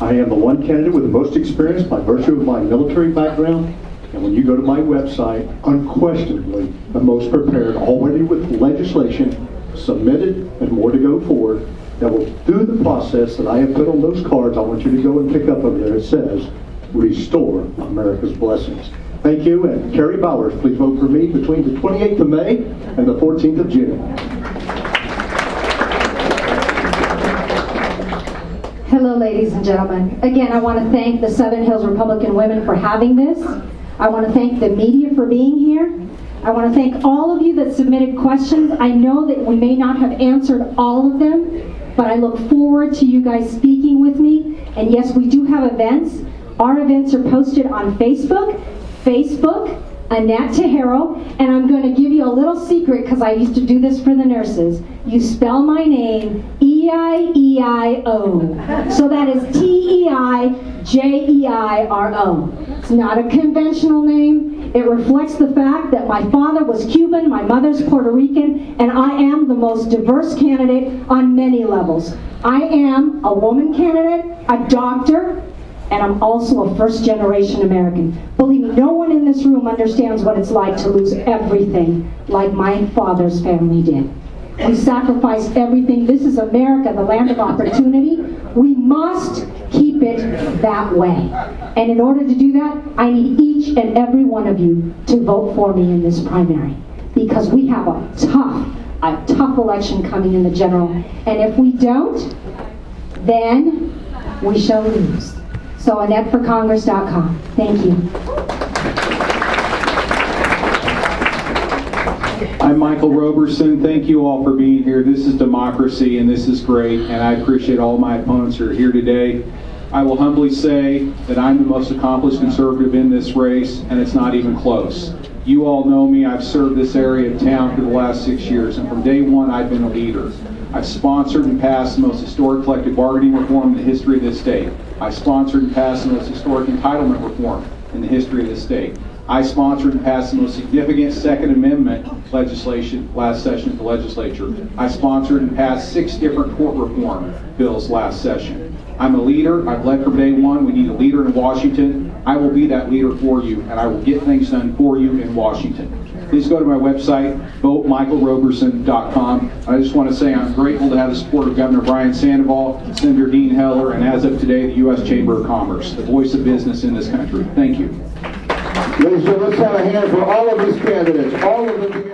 I am the one candidate with the most experience by virtue of my military background, and when you go to my website, unquestionably the most prepared, already with legislation submitted and more to go forward that will do the process that I have put on those cards. I want you to go and pick up over there. It says, Restore America's Blessings. Thank you, and Kerry Bowers, please vote for me between the 28th of May and the 14th of June. Hello, ladies and gentlemen. Again, I want to thank the Southern Hills Republican Women for having this. I want to thank the media for being here. I want to thank all of you that submitted questions. I know that we may not have answered all of them, but I look forward to you guys speaking with me. And yes, we do have events. Our events are posted on Facebook, Annette Tejero, and I'm going to give you a little secret because I used to do this for the nurses. You spell my name E-I-E-I-O. So that is T-E-I-J-E-I-R-O. It's not a conventional name. It reflects the fact that my father was Cuban, my mother's Puerto Rican, and I am the most diverse candidate on many levels. I am a woman candidate, a doctor, and I'm also a first-generation American. Believe me, no one in this room understands what it's like to lose everything like my father's family did. We sacrificed everything. This is America, the land of opportunity. We must keep it that way. And in order to do that, I need each and every one of you to vote for me in this primary, because we have a tough election coming in the general. And if we don't, then we shall lose. So AnnetteForCongress.com. Thank you. I'm Michael Roberson. Thank you all for being here. This is democracy, and this is great, and I appreciate all my opponents who are here today. I will humbly say that I'm the most accomplished conservative in this race, and it's not even close. You all know me. I've served this area of town for the last 6 years, and from day one, I've been a leader. I've sponsored and passed the most historic collective bargaining reform in the history of this state. I sponsored and passed the most historic entitlement reform in the history of this state. I sponsored and passed the most significant Second Amendment legislation last session at the legislature. I sponsored and passed 6 different court reform bills last session. I'm a leader. I've led from day one. We need a leader in Washington. I will be that leader for you, and I will get things done for you in Washington. please go to my website, votemichaelroberson.com. I just want to say I'm grateful to have the support of Governor Brian Sandoval, Senator Dean Heller, and as of today, the U.S. Chamber of Commerce, the voice of business in this country. Thank you. Ladies and gentlemen, let's have a hand for all of these candidates, all of them together.